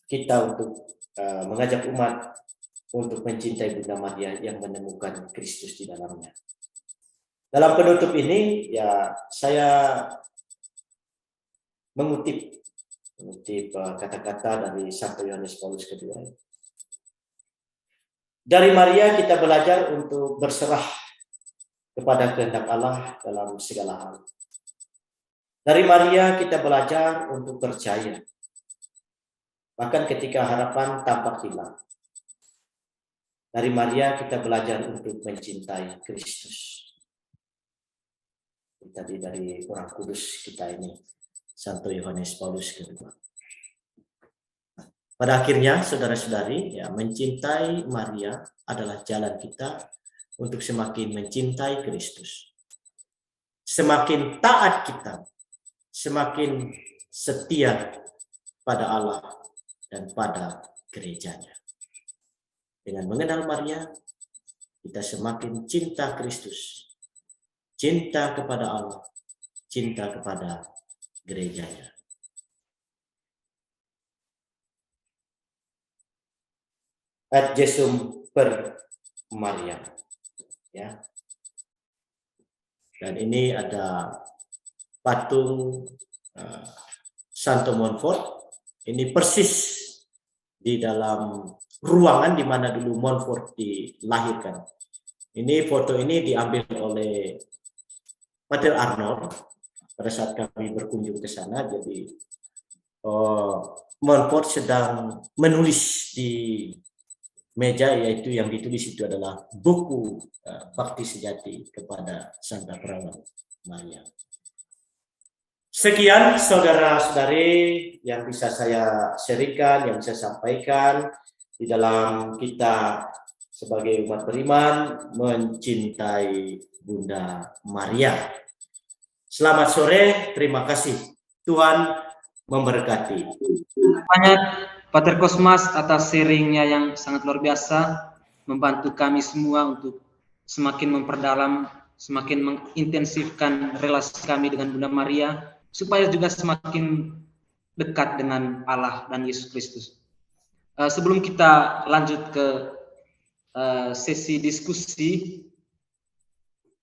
kita untuk mengajak umat untuk mencintai Bunda Maria yang menemukan Kristus di dalamnya. Dalam penutup ini, ya, saya mengutip kata-kata dari Santo Yohanes Paulus II. Dari Maria kita belajar untuk berserah kepada kehendak Allah dalam segala hal. Dari Maria kita belajar untuk percaya, bahkan ketika harapan tampak hilang. Dari Maria kita belajar untuk mencintai Kristus. Tadi dari orang kudus kita ini, Santo Yohanes Paulus II. Pada akhirnya, saudara-saudari, ya, mencintai Maria adalah jalan kita untuk semakin mencintai Kristus. Semakin taat kita, semakin setia pada Allah dan pada gerejanya. Dengan mengenal Maria, kita semakin cinta Kristus, cinta kepada Allah, cinta kepada gerejanya. Ad Jesum per Maria, ya. Dan ini ada patung Santo Montfort. Ini persis di dalam ruangan di mana dulu Montfort dilahirkan. Ini foto ini diambil oleh Pater Arnold pada saat kami berkunjung ke sana. Jadi Montfort sedang menulis di meja, yaitu yang ditulis itu adalah buku Bakti Sejati kepada Santa Perawan Maria. Sekian saudara-saudari yang bisa saya sharingkan, yang bisa sampaikan di dalam kita sebagai umat beriman mencintai Bunda Maria. Selamat sore, terima kasih. Tuhan memberkati.
Banyak Pater Kosmas atas sharingnya yang sangat luar biasa, membantu kami semua untuk semakin memperdalam, semakin mengintensifkan relasi kami dengan Bunda Maria, supaya juga semakin dekat dengan Allah dan Yesus Kristus. Sebelum kita lanjut ke sesi diskusi,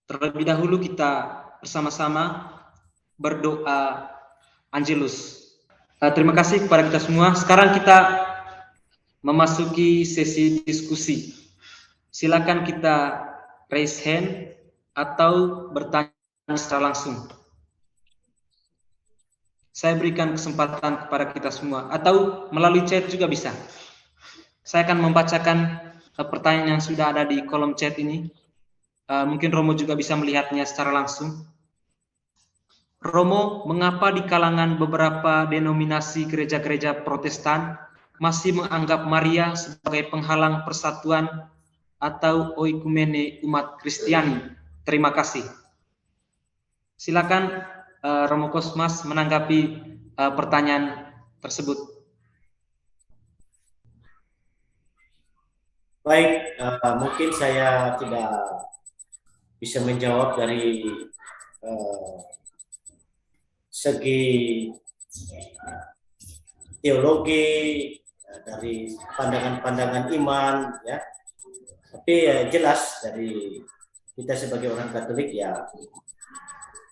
terlebih dahulu kita bersama-sama berdoa Angelus. Terima kasih kepada kita semua. Sekarang kita memasuki sesi diskusi. Silakan kita raise hand atau bertanya secara langsung. Saya berikan kesempatan kepada kita semua, atau melalui chat juga bisa. Saya akan membacakan pertanyaan yang sudah ada di kolom chat ini. Mungkin Romo juga bisa melihatnya secara langsung. Romo, mengapa di kalangan beberapa denominasi gereja-gereja Protestan masih menganggap Maria sebagai penghalang persatuan atau oikumene umat Kristiani? Terima kasih. Silakan Romo Kosmas menanggapi pertanyaan tersebut.
Baik, mungkin saya tidak bisa menjawab dari segi teologi, dari pandangan-pandangan iman, ya. Tapi jelas dari kita sebagai orang Katolik ya,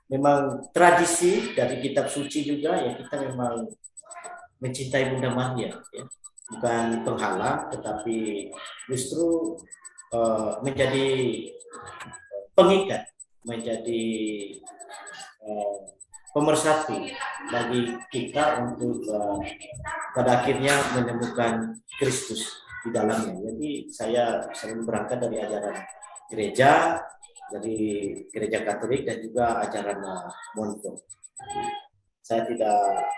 memang tradisi dari kitab suci juga ya, kita memang mencintai Bunda Maria, ya. Bukan penghalang, tetapi justru menjadi pengikat, menjadi pemersatu bagi kita untuk pada akhirnya menemukan Kristus di dalamnya. Jadi saya selalu berangkat dari ajaran gereja, dari gereja Katolik dan juga ajaran Montfort. Saya tidak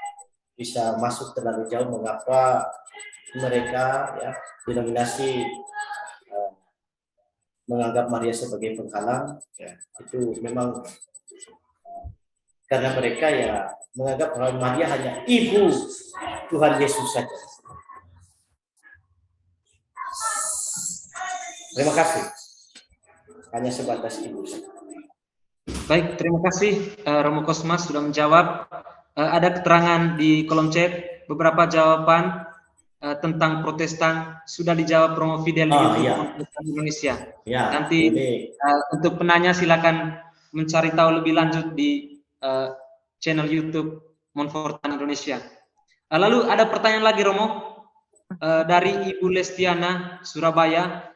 bisa masuk terlalu jauh mengapa mereka ya denominasi menganggap Maria sebagai penghalang, ya, itu memang karena mereka ya menganggap bahwa Maria hanya ibu Tuhan Yesus saja. Terima kasih. Hanya sebatas ibu saja.
Baik, terima kasih Romo Kosmas sudah menjawab. Ada keterangan di kolom chat, beberapa jawaban tentang Protestan sudah dijawab Romo Fidel di YouTube Indonesia.
Ya,
nanti untuk penanya silakan mencari tahu lebih lanjut di channel YouTube Montfortan Indonesia. Lalu ada pertanyaan lagi Romo dari Ibu Lestiana Surabaya.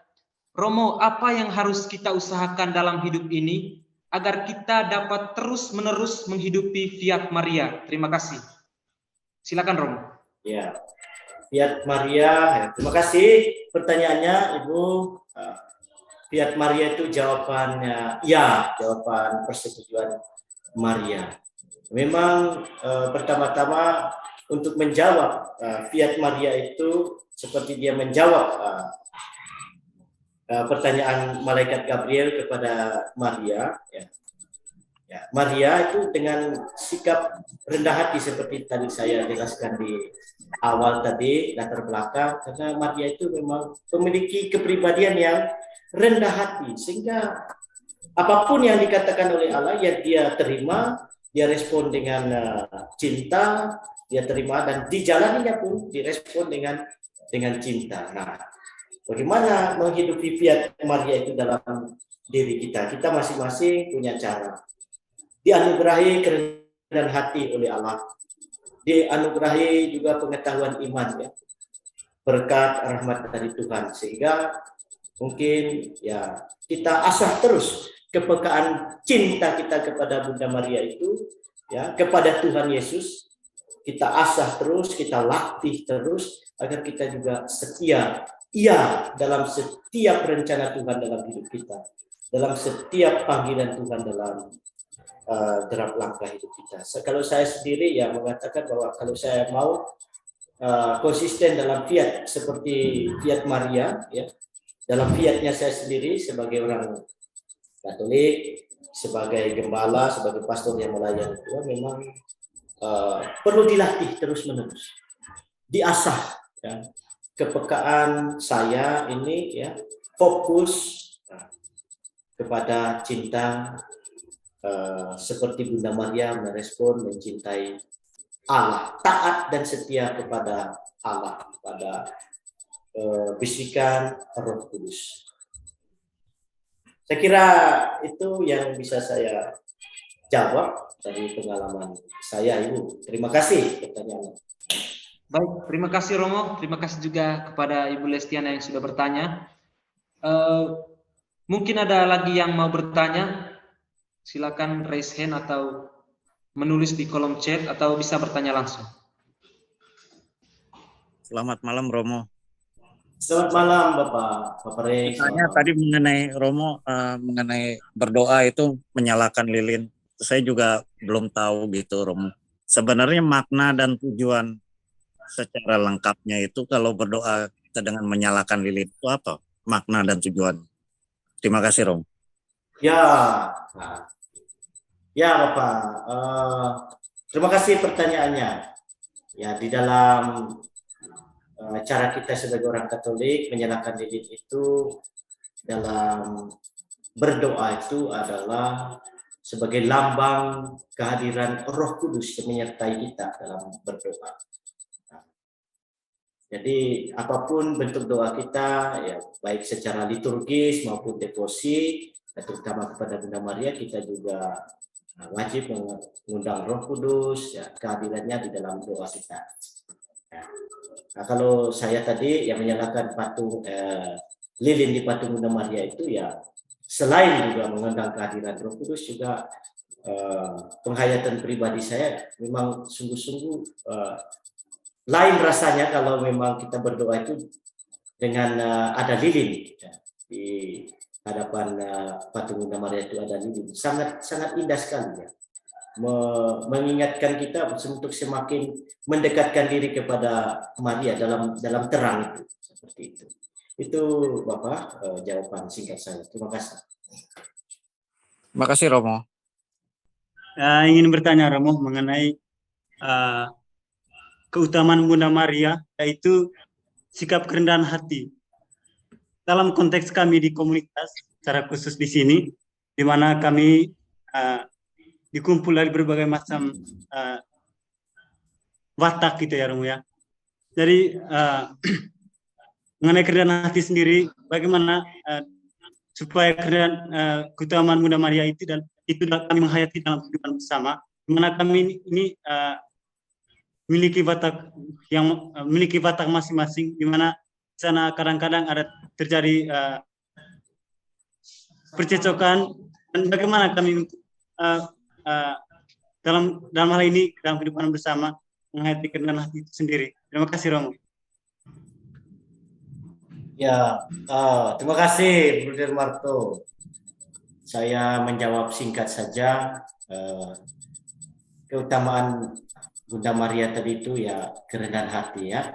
Romo, apa yang harus kita usahakan dalam hidup ini agar kita dapat terus-menerus menghidupi Fiat Maria? Terima kasih. Silakan Romo.
Ya, Fiat Maria. Ya, terima kasih pertanyaannya Ibu. Fiat Maria itu jawabannya ya, jawaban persetujuan Maria. Memang pertama-tama untuk menjawab Fiat Maria itu seperti dia menjawab pertanyaan malaikat Gabriel kepada Maria, ya. Ya, Maria itu dengan sikap rendah hati seperti tadi saya jelaskan di awal tadi latar belakang, karena Maria itu memang memiliki kepribadian yang rendah hati sehingga apapun yang dikatakan oleh Allah ya dia terima, dia respon dengan cinta, dia terima dan dijalaninya pun direspon dengan cinta. Nah, bagaimana menghidupi Fiat Maria itu dalam diri kita? Kita masing-masing punya cara. dianugerahi kerendahan hati oleh Allah, dianugerahi juga pengetahuan iman ya, berkat rahmat dari Tuhan, sehingga mungkin ya kita asah terus kepekaan cinta kita kepada Bunda Maria itu ya, kepada Tuhan Yesus. Kita asah terus, kita latih terus agar kita juga setia dalam setiap rencana Tuhan dalam hidup kita, dalam setiap panggilan Tuhan dalam derap langkah hidup kita. Kalau saya sendiri ya mengatakan bahwa kalau saya mau konsisten dalam fiat seperti fiat Maria ya, dalam fiatnya saya sendiri sebagai orang Katolik, sebagai gembala, sebagai pastor yang melayani Tuhan, memang perlu dilatih terus-menerus, diasah ya. Kepekaan saya ini ya, fokus kepada cinta seperti Bunda Maria merespon mencintai Allah, taat dan setia kepada Allah, kepada bisikan Roh Kudus. Saya kira itu yang bisa saya jawab dari pengalaman saya, Ibu. Terima kasih pertanyaannya.
Baik, terima kasih Romo. Terima kasih juga kepada Ibu Lestiana yang sudah bertanya. Mungkin ada lagi yang mau bertanya. Silakan raise hand atau menulis di kolom chat atau bisa bertanya langsung.
Selamat malam Romo.
Selamat malam Bapak Rey.
Tanya tadi mengenai Romo, mengenai berdoa itu menyalakan lilin. Saya juga belum tahu gitu Romo. Sebenarnya makna dan tujuan secara lengkapnya itu kalau berdoa kita dengan menyalakan lilin itu apa? Makna dan tujuan. Terima kasih Romo.
Ya Bapak. Terima kasih pertanyaannya. Ya, di dalam cara kita sebagai orang Katolik menyalakan lilin itu dalam berdoa itu adalah sebagai lambang kehadiran Roh Kudus yang menyertai kita dalam berdoa. Jadi apapun bentuk doa kita, ya baik secara liturgis maupun devosi, terutama kepada Bunda Maria, kita juga wajib mengundang Roh Kudus, ya, kehadirannya di dalam doa kita. Nah, kalau saya tadi yang menyalakan patung lilin di patung Bunda Maria itu ya, selain juga mengundang kehadiran Roh Kudus, juga penghayatan pribadi saya memang sungguh-sungguh lain rasanya kalau memang kita berdoa itu dengan ada lilin ya, di hadapan patung Bunda Maria itu ada lilin, sangat indah sekali ya, mengingatkan kita untuk semakin mendekatkan diri kepada Maria dalam terang itu, seperti itu. Itu Bapak jawaban singkat saya. Terima kasih.
Terima kasih Romo.
Ingin bertanya Romo mengenai keutamaan Bunda Maria, yaitu sikap kerendahan hati. Dalam konteks kami di komunitas, secara khusus di sini, di mana kami dikumpul dari berbagai macam watak gitu ya Romo ya. Jadi mengenai kerendahan hati sendiri, bagaimana supaya keutamaan Bunda Maria itu dan itu kami menghayati dalam kehidupan bersama, di mana kami ini memiliki watak masing-masing, di mana di sana kadang-kadang ada terjadi percecokan, dan bagaimana kami dalam hal ini dalam kehidupan bersama menghayati kerendahan hati itu sendiri. Terima kasih Romo.
Ya, terima kasih Bruder Marto. Saya menjawab singkat saja. Keutamaan Bunda Maria tadi itu ya kerendahan hati ya.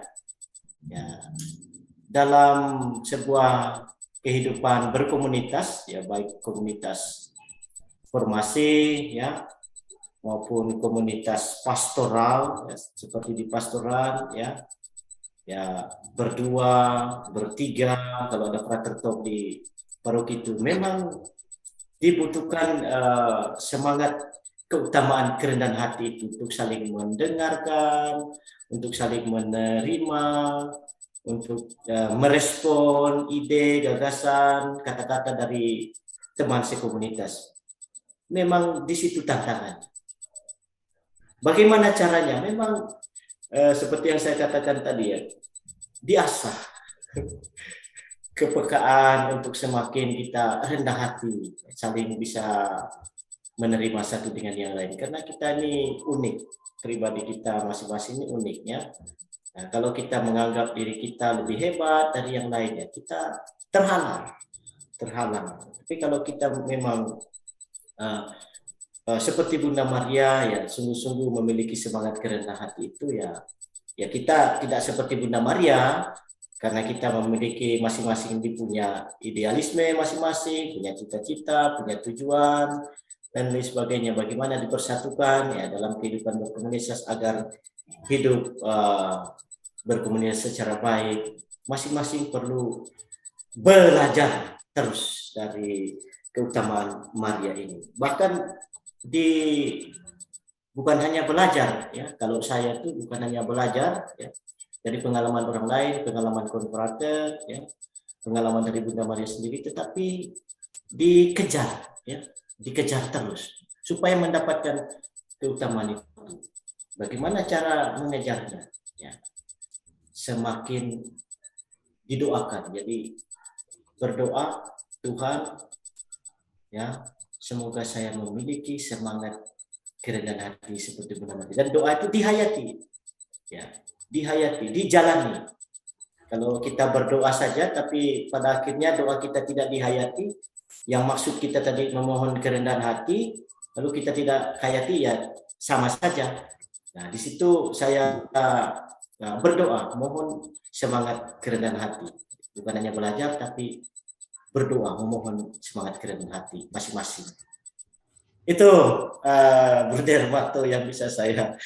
Dalam sebuah kehidupan berkomunitas ya, baik komunitas formasi ya maupun komunitas pastoral ya, seperti di pastoral ya berdua, bertiga, kalau ada frater talk di paroki itu memang dibutuhkan semangat keutamaan kerendahan hati itu untuk saling mendengarkan, untuk saling menerima, untuk merespon ide, gagasan, kata-kata dari teman sekomunitas. memang di situ tantangan. Bagaimana caranya? Memang seperti yang saya katakan tadi ya, diasah kepekaan untuk semakin kita rendah hati, saling bisa menerima satu dengan yang lain. Karena kita ini unik, pribadi kita masing-masing ini uniknya. Nah, kalau kita menganggap diri kita lebih hebat dari yang lainnya, kita terhalang. Tapi kalau kita memang seperti Bunda Maria ya sungguh-sungguh memiliki semangat kerendahan hati itu ya kita tidak seperti Bunda Maria karena kita memiliki masing-masing punya idealisme masing-masing, punya cita-cita, punya tujuan dan lain sebagainya. Bagaimana dipersatukan ya dalam kehidupan berkomunitas agar hidup berkomunitas secara baik. Masing-masing perlu belajar terus dari keutamaan Maria ini. Bahkan bukan hanya belajar ya, kalau saya tuh bukan hanya belajar ya dari pengalaman orang lain, pengalaman konfrater ya, pengalaman dari Bunda Maria sendiri, tetapi dikejar terus supaya mendapatkan keutamaan itu. Bagaimana cara mengejarnya ya, semakin didoakan. Jadi berdoa, Tuhan ya, semoga saya memiliki semangat kerendahan hati seperti Bunda Maria. Dan doa itu dihayati, ya, dijalani. Kalau kita berdoa saja, tapi pada akhirnya doa kita tidak dihayati, yang maksud kita tadi memohon kerendahan hati, lalu kita tidak hayati, ya sama saja. Nah, di situ saya berdoa, mohon semangat kerendahan hati. Bukan hanya belajar, tapi berdoa memohon semangat kerendahan hati masing-masing. Itu Bruder Marto yang bisa saya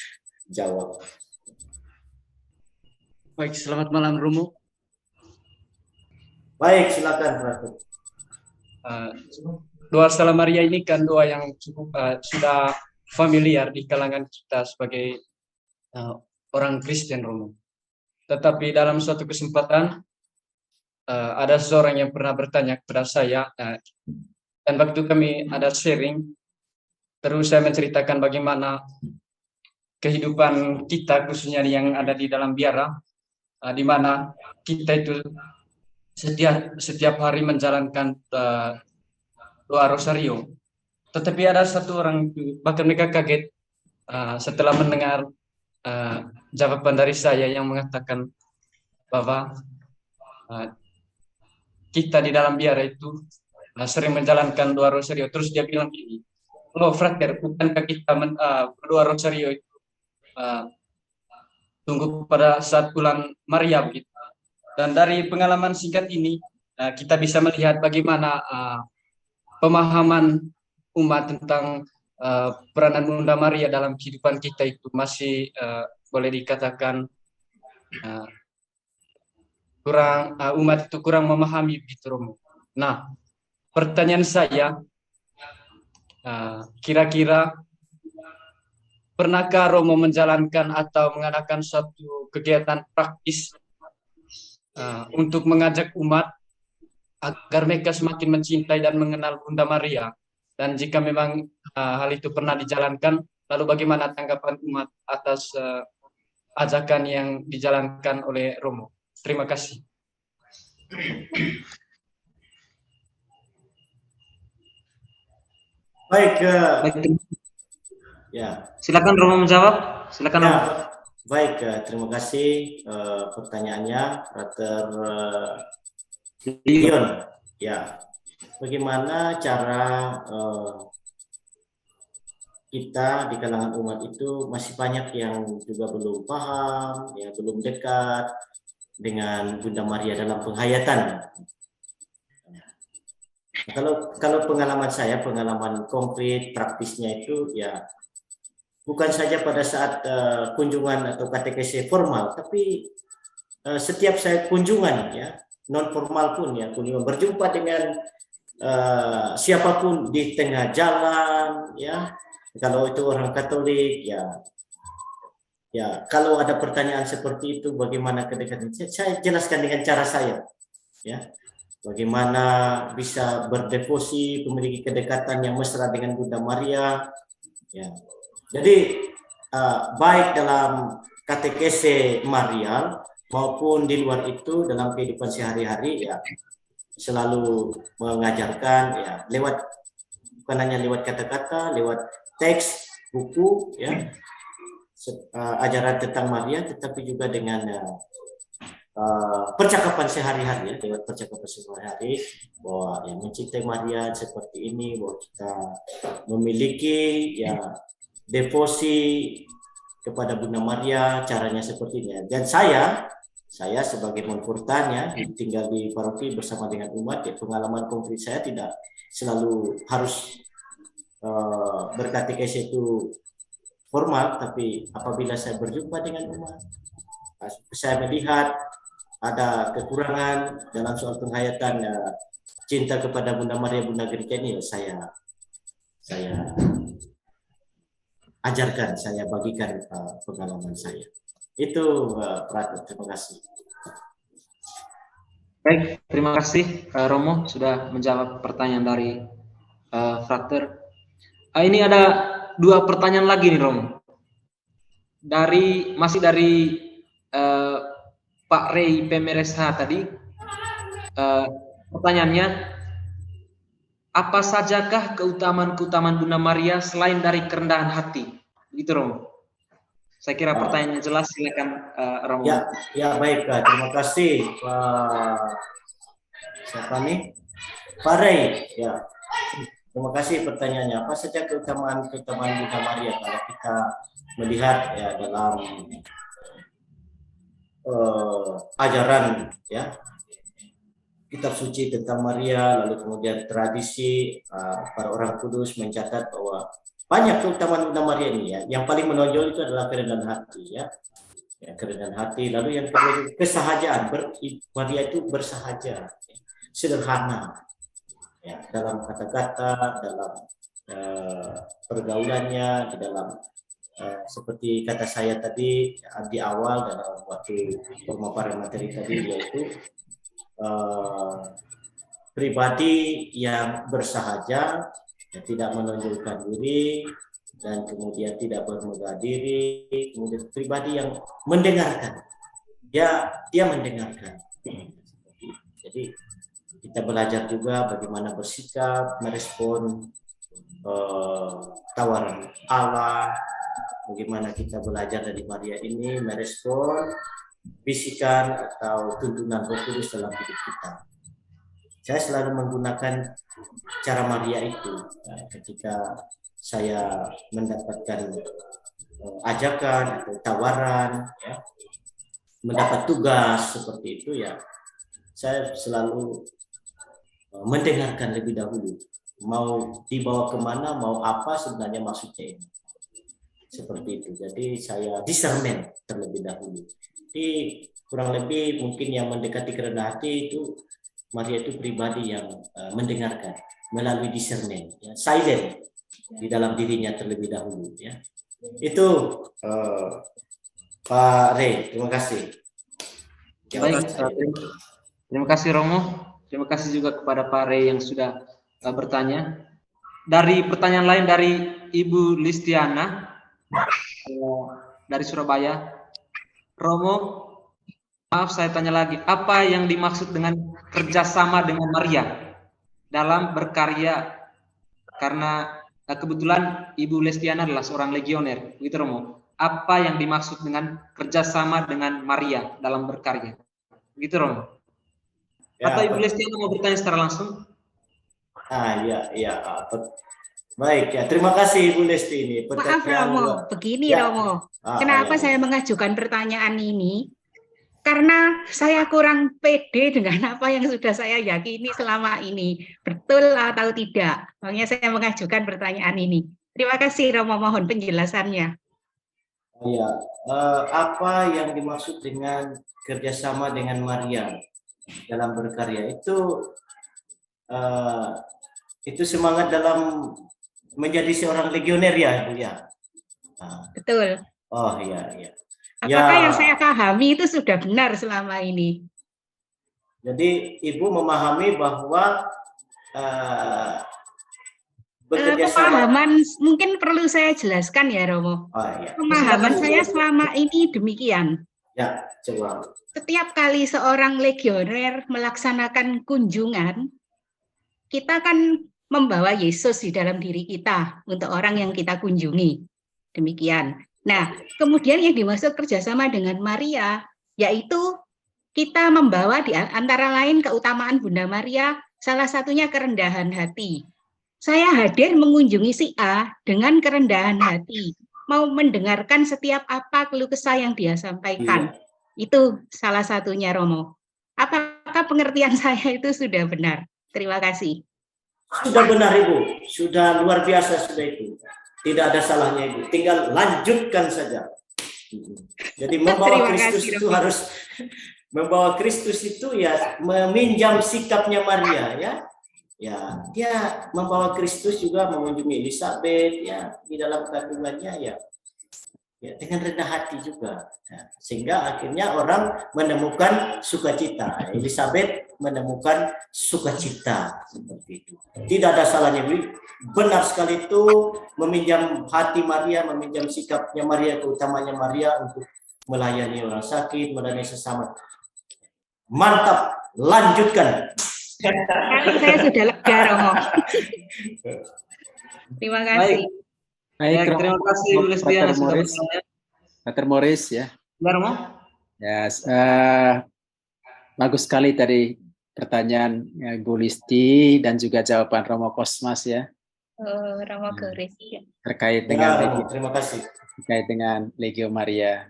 jawab.
Baik, selamat malam Romo.
Baik, silakan Ratu.
Doa Salam Maria ini kan doa yang cukup sudah familiar di kalangan kita sebagai orang Kristen, Romo. Tetapi dalam suatu kesempatan ada seorang yang pernah bertanya kepada saya, dan waktu kami ada sharing, terus saya menceritakan bagaimana kehidupan kita, khususnya yang ada di dalam biara, di mana kita itu setiap hari menjalankan doa rosario. Tetapi ada satu orang, bahkan mereka kaget setelah mendengar jawaban dari saya yang mengatakan bahwa kita di dalam biara itu sering menjalankan doa rosario. Terus dia bilang gini, "Loh, frater, bukankah kita berdoa rosario itu tunggu pada saat bulan Maria begitu?" Dan dari pengalaman singkat ini kita bisa melihat bagaimana pemahaman umat tentang peranan Bunda Maria dalam kehidupan kita itu masih boleh dikatakan umat itu kurang memahami begitu, Romo. Nah, pertanyaan saya, kira-kira pernahkah Romo menjalankan atau mengadakan suatu kegiatan praktis untuk mengajak umat agar mereka semakin mencintai dan mengenal Bunda Maria? Dan jika memang hal itu pernah dijalankan, lalu bagaimana tanggapan umat atas ajakan yang dijalankan oleh Romo? Terima kasih.
Baik, ya.
Silakan Romo menjawab. Silakan Romo.
Baik, terima kasih pertanyaannya, Frater Leon. Ya, bagaimana cara kita di kalangan umat itu masih banyak yang juga belum paham, ya belum dekat dengan Bunda Maria dalam penghayatan. Kalau pengalaman saya, pengalaman konkret praktisnya itu ya bukan saja pada saat kunjungan atau katekesi formal, tapi setiap saya kunjungan ya non formal pun ya, kunjungan berjumpa dengan siapapun di tengah jalan ya, kalau itu orang Katolik ya kalau ada pertanyaan seperti itu bagaimana kedekatan, saya jelaskan dengan cara saya ya. bagaimana bisa berdevosi, memiliki kedekatan yang mesra dengan Bunda Maria. Ya. Jadi baik dalam katekese Marial maupun di luar itu dalam kehidupan sehari-hari ya selalu mengajarkan ya lewat bukan hanya lewat kata-kata, lewat teks buku ya ajaran tentang Maria, tetapi juga dengan percakapan sehari-hari ya, lewat percakapan sehari-hari bahwa yang mencintai Maria seperti ini, bahwa kita memiliki ya devosi kepada Bunda Maria, caranya seperti ini. Dan saya sebagai monfurtan ya, tinggal di paroki bersama dengan umat, ya, pengalaman konkret saya tidak selalu harus berkatekes itu formal, tapi apabila saya berjumpa dengan umat, saya melihat ada kekurangan dalam soal penghayatan cinta kepada Bunda Maria, Bunda Gereja ini, saya ajarkan, saya bagikan pengalaman saya. Itu Pratu, terima kasih.
Baik, terima kasih Romo sudah menjawab pertanyaan dari Frater. Ini ada 2 pertanyaan lagi nih Romo. Masih dari Pak Rey PMRSH tadi. Pertanyaannya, apa sajakah keutamaan-keutamaan Bunda Maria selain dari kerendahan hati? Begitu Romo. Saya kira pertanyaannya jelas, silakan Romo.
Ya baik, terima kasih Pak siapa nih? Pak Rey. Ya. Terima kasih pertanyaannya. Apa saja keutamaan Bunda Maria kalau kita melihat ya dalam ajaran ya kitab suci tentang Maria, lalu kemudian tradisi para orang kudus mencatat bahwa banyak keutamaan Bunda Maria ini ya. Yang paling menonjol itu adalah kerendahan hati ya. Ya, kerendahan hati. Lalu yang kedua kesahajaan. Maria itu bersahaja, ya. Sederhana. Ya, dalam kata-kata, dalam pergaulannya, di dalam seperti kata saya tadi di awal dalam waktu pemaparan materi tadi, yaitu pribadi yang bersahaja, ya, tidak menonjolkan diri, dan kemudian tidak bermegah diri, kemudian pribadi yang mendengarkan, dia mendengarkan. Jadi kita belajar juga bagaimana bersikap, merespon tawaran Allah, bagaimana kita belajar dari Maria ini merespon bisikan atau tuntunan Roh Kudus dalam hidup kita. Saya selalu menggunakan cara Maria itu ketika saya mendapatkan ajakan atau tawaran, ya, mendapat tugas seperti itu ya, saya selalu mendengarkan lebih dahulu, mau dibawa kemana, mau apa sebenarnya maksudnya ini, seperti itu. Jadi saya discernment terlebih dahulu. Jadi kurang lebih mungkin yang mendekati kerendahan hati itu Maria itu pribadi yang mendengarkan melalui discernment, ya, silent di dalam dirinya terlebih dahulu. Ya. Itu Pak Rey, terima kasih.
Baik, terima kasih Romo. Terima kasih juga kepada Pak Rey yang sudah bertanya. Dari pertanyaan lain dari Ibu Listiana dari Surabaya. Romo, maaf saya tanya lagi, apa yang dimaksud dengan kerjasama dengan Maria dalam berkarya? Karena kebetulan Ibu Listiana adalah seorang legioner, begitu Romo. Apa yang dimaksud dengan kerjasama dengan Maria dalam berkarya? Begitu Romo.
Ya,
atau Ibu Listiana mau bertanya secara langsung?
Iya. Baik ya, terima kasih Ibu Lesti ini.
Maaf Romo, begini
ya.
Romo. Kenapa saya mengajukan pertanyaan ini? Karena saya kurang pede dengan apa yang sudah saya yakini selama ini. Betul atau tidak? Makanya saya mengajukan pertanyaan ini. Terima kasih Romo, mohon penjelasannya.
Ya, apa yang dimaksud dengan kerjasama dengan Maria dalam berkarya itu semangat dalam menjadi seorang legioner ya Ibu ya.
Betul.
Oh iya.
Apakah yang saya pahami itu sudah benar selama ini?
Jadi Ibu memahami bahwa bekerja sama.
Pemahaman mungkin perlu saya jelaskan ya Romo.
Oh, iya.
Pemahaman saya selama ini demikian.
Ya, coba.
Setiap kali seorang legioner melaksanakan kunjungan, kita kan membawa Yesus di dalam diri kita untuk orang yang kita kunjungi. Demikian. Nah, kemudian yang dimaksud kerjasama dengan Maria, yaitu kita membawa di antara lain keutamaan Bunda Maria, salah satunya kerendahan hati. Saya hadir mengunjungi si A dengan kerendahan hati, mau mendengarkan setiap apa keluh kesah yang dia sampaikan.
Iya.
Itu salah satunya, Romo. Apakah pengertian saya itu sudah benar? Terima kasih.
Sudah benar Ibu, sudah luar biasa sudah itu. Tidak ada salahnya Ibu, tinggal lanjutkan saja. Jadi membawa Kristus itu harus membawa Kristus itu ya meminjam sikapnya Maria ya. Ya, dia membawa Kristus juga mengunjungi Elizabeth ya di dalam kandungannya ya dengan rendah hati juga. Ya, sehingga akhirnya orang menemukan sukacita. Elizabeth menemukan sukacita seperti itu. Tidak ada salahnya, benar sekali itu meminjam hati Maria, meminjam sikapnya Maria, keutamanya Maria untuk melayani orang sakit, melayani sesama. Mantap, lanjutkan.
Saya sudah lega, Romo. Terima kasih.
Baik,
terima kasih Bu Listiana sudah bertanya.
Dr. Morris ya.
Ya, Romo.
Ya, bagus sekali tadi pertanyaan Bu Listi dan juga jawaban Romo Kosmas ya.
Romo Goris.
Terkait dengan
terima kasih.
Terkait dengan Legio Maria.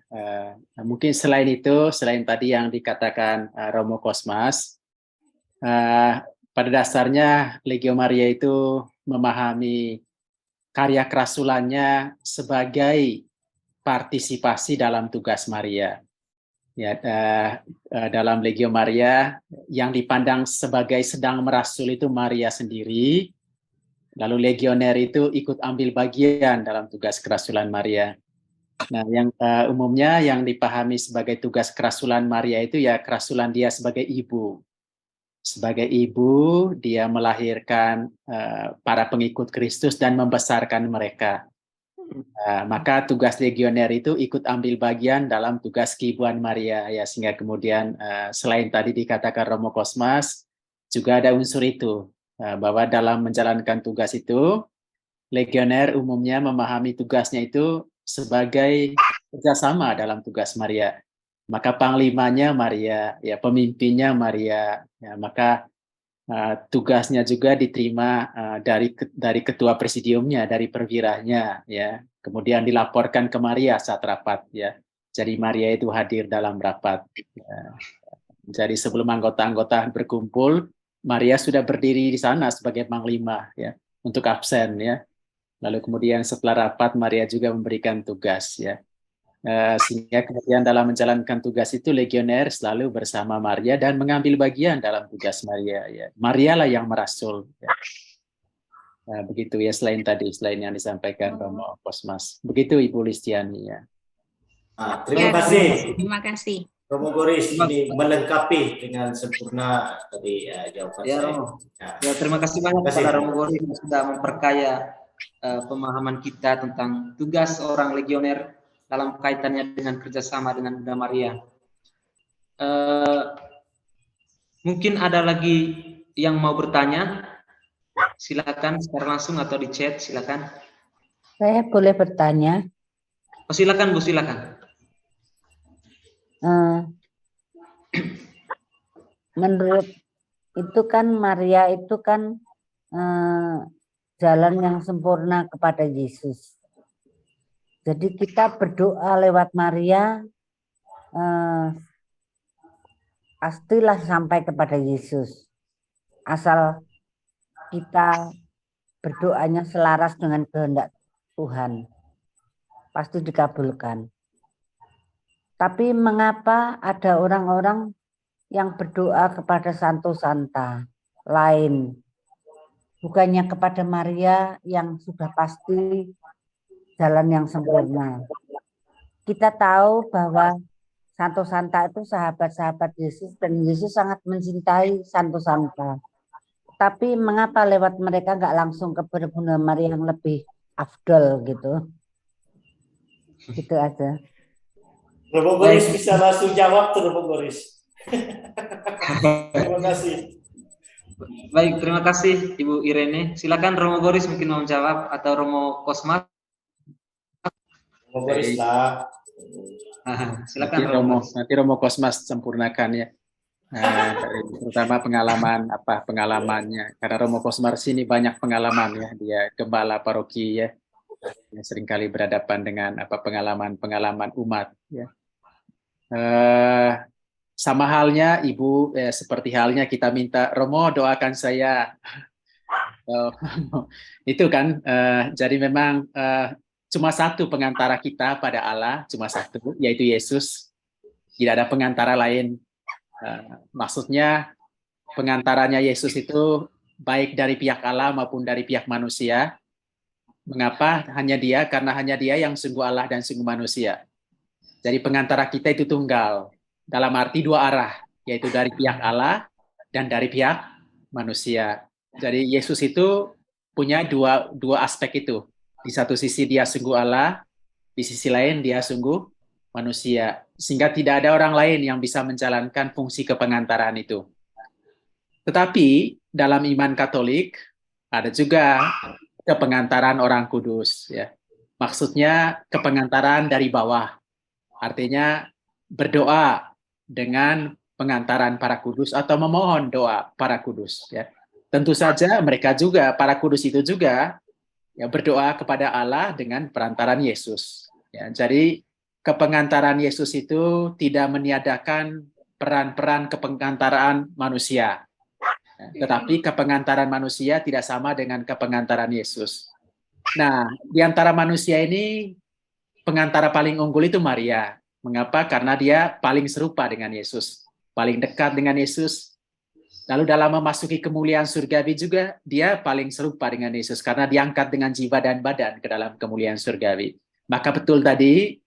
Mungkin selain itu, selain tadi yang dikatakan Romo Kosmas, pada dasarnya Legio Maria itu memahami karya kerasulannya sebagai partisipasi dalam tugas Maria. Ya, dalam Legio Maria yang dipandang sebagai sedang merasul itu Maria sendiri, lalu legioner itu ikut ambil bagian dalam tugas kerasulan Maria. Nah, yang umumnya yang dipahami sebagai tugas kerasulan Maria itu ya kerasulan dia sebagai ibu. Sebagai ibu, dia melahirkan para pengikut Kristus dan membesarkan mereka. Maka tugas legioner itu ikut ambil bagian dalam tugas keibuan Maria, ya, sehingga kemudian selain tadi dikatakan Romo Kosmas, juga ada unsur itu, bahwa dalam menjalankan tugas itu, legioner umumnya memahami tugasnya itu sebagai kerjasama dalam tugas Maria. Maka panglimanya Maria, ya pemimpinnya Maria, ya, maka tugasnya juga diterima dari ketua presidiumnya, dari perwiranya, ya. Kemudian dilaporkan ke Maria saat rapat, ya. Jadi Maria itu hadir dalam rapat. Ya. Jadi sebelum anggota-anggota berkumpul, Maria sudah berdiri di sana sebagai panglima, ya, untuk absen, ya. Lalu kemudian setelah rapat Maria juga memberikan tugas, ya. Sehingga kemudian dalam menjalankan tugas itu legioner selalu bersama Maria dan mengambil bagian dalam tugas Maria. Ya. Maria lah yang merasul. Ya. Nah, begitu ya selain yang disampaikan Romo Kosmas. Begitu Ibu Listiani ya.
Terima kasih.
Terima kasih.
Romo Goris ini melengkapi dengan sempurna tadi jawaban
ya,
saya.
Romo. Ya, terima kasih banyak kepada Romo Goris yang sudah memperkaya pemahaman kita tentang tugas seorang legioner dalam kaitannya dengan kerjasama dengan Bunda Maria. Mungkin ada lagi yang mau bertanya? Silakan secara langsung atau di chat, silakan.
Saya boleh bertanya?
Oh, silakan Bu, silakan.
Menurut itu kan Maria itu kan jalan yang sempurna kepada Yesus. Jadi kita berdoa lewat Maria, pastilah sampai kepada Yesus. Asal kita berdoanya selaras dengan kehendak Tuhan, pasti dikabulkan. Tapi mengapa ada orang-orang yang berdoa kepada Santo Santa lain, bukannya kepada Maria yang sudah pasti jalan yang sempurna. Kita tahu bahwa Santo Santa itu sahabat-sahabat Yesus dan Yesus sangat mencintai Santo Santa. Tapi mengapa lewat mereka nggak langsung ke Bunda Maria yang lebih afdol gitu? Gitu aja.
Romo Boris bisa langsung jawab tuh Romo Boris. Terima kasih.
Baik, terima kasih Ibu Irene. Silakan Romo Boris mungkin mau jawab atau Romo Kosmas.
Romo Boris lah.
Silakan
Nanti
Romo Boris.
nanti Romo Kosmas sempurnakan ya. Terutama pengalamannya, karena Romo Kosmas ini banyak pengalaman ya, dia gembala paroki ya, yang seringkali berhadapan dengan pengalaman umat ya. Sama halnya Ibu, seperti halnya kita minta Romo doakan saya. Itu kan, jadi memang cuma satu pengantara kita pada Allah, cuma satu, yaitu Yesus. Tidak ada pengantara lain. Maksudnya pengantaranya Yesus itu baik dari pihak Allah maupun dari pihak manusia. Mengapa hanya dia? Karena hanya dia yang sungguh Allah dan sungguh manusia. Jadi pengantara kita itu tunggal, dalam arti dua arah, yaitu dari pihak Allah dan dari pihak manusia. Jadi Yesus itu punya dua aspek itu. Di satu sisi dia sungguh Allah, di sisi lain dia sungguh manusia. Sehingga tidak ada orang lain yang bisa menjalankan fungsi kepengantaraan itu. Tetapi dalam iman Katolik ada juga kepengantaraan orang kudus. Ya. Maksudnya kepengantaraan dari bawah. Artinya berdoa dengan pengantaran para kudus atau memohon doa para kudus. Ya. Tentu saja mereka juga, para kudus itu juga ya, berdoa kepada Allah dengan perantaran Yesus. Ya, jadi kepengantaran Yesus itu tidak meniadakan peran-peran kepengantaraan manusia. Tetapi kepengantaran manusia tidak sama dengan kepengantaran Yesus. Nah, di antara manusia ini, pengantara paling unggul itu Maria. Mengapa? Karena dia paling serupa dengan Yesus. Paling dekat dengan Yesus. Lalu dalam memasuki kemuliaan surgawi juga, dia paling serupa dengan Yesus. Karena diangkat dengan jiwa dan badan ke dalam kemuliaan surgawi. Maka betul tadi,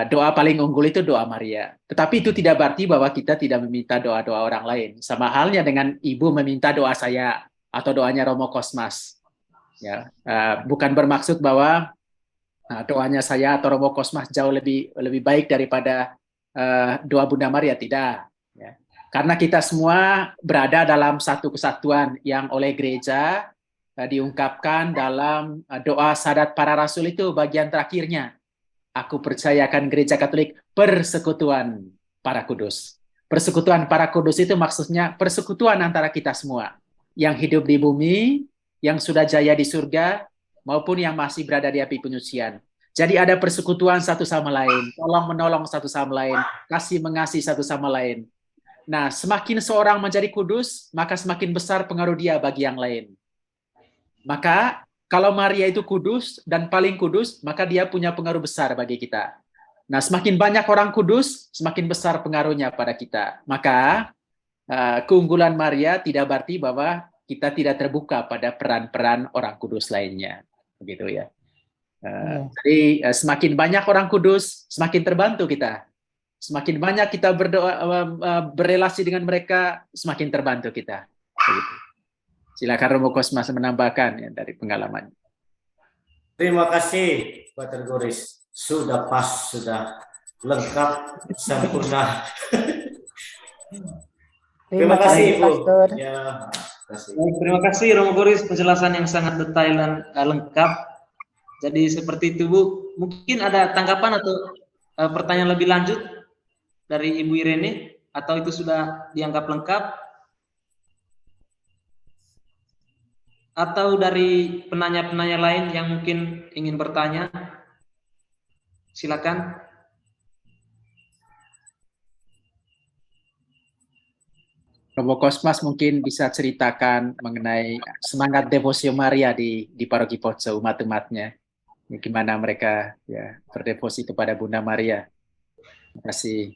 doa paling unggul itu doa Maria. Tetapi itu tidak berarti bahwa kita tidak meminta doa-doa orang lain. Sama halnya dengan Ibu meminta doa saya atau doanya Romo Kosmas. Ya, bukan bermaksud bahwa doanya saya atau Romo Kosmas jauh lebih baik daripada doa Bunda Maria, tidak. Ya. Karena kita semua berada dalam satu kesatuan yang oleh gereja diungkapkan dalam doa Sadat para Rasul itu bagian terakhirnya. Aku percayakan gereja Katolik persekutuan para kudus. Persekutuan para kudus itu maksudnya persekutuan antara kita semua. Yang hidup di bumi, yang sudah jaya di surga, maupun yang masih berada di api penyucian. Jadi ada persekutuan satu sama lain, tolong menolong satu sama lain, kasih mengasihi satu sama lain. Nah, semakin seorang menjadi kudus, maka semakin besar pengaruh dia bagi yang lain. Maka kalau Maria itu kudus dan paling kudus, maka dia punya pengaruh besar bagi kita. Nah, semakin banyak orang kudus, semakin besar pengaruhnya pada kita. Maka keunggulan Maria tidak berarti bahwa kita tidak terbuka pada peran-peran orang kudus lainnya, begitu ya. Jadi semakin banyak orang kudus, semakin terbantu kita. Semakin banyak kita berdoa, berelasi dengan mereka, semakin terbantu kita. Begitu. Silakan Romo Kosmas menambahkan ya, dari pengalaman.
Terima kasih, Pak Goris. Sudah pas, sudah lengkap, sempurna. Terima kasih, Ibu. Ya,
terima kasih Romo Goris, penjelasan yang sangat detail dan lengkap. Jadi seperti itu, Bu. Mungkin ada tanggapan atau pertanyaan lebih lanjut dari Ibu Irene, atau itu sudah dianggap lengkap? Atau dari penanya-penanya lain yang mungkin ingin bertanya? Silakan.
Romo Kosmas mungkin bisa ceritakan mengenai semangat Devotio Maria di Paroki Poco, umat-umatnya. Gimana mereka ya berdevosi kepada Bunda Maria. Terima kasih.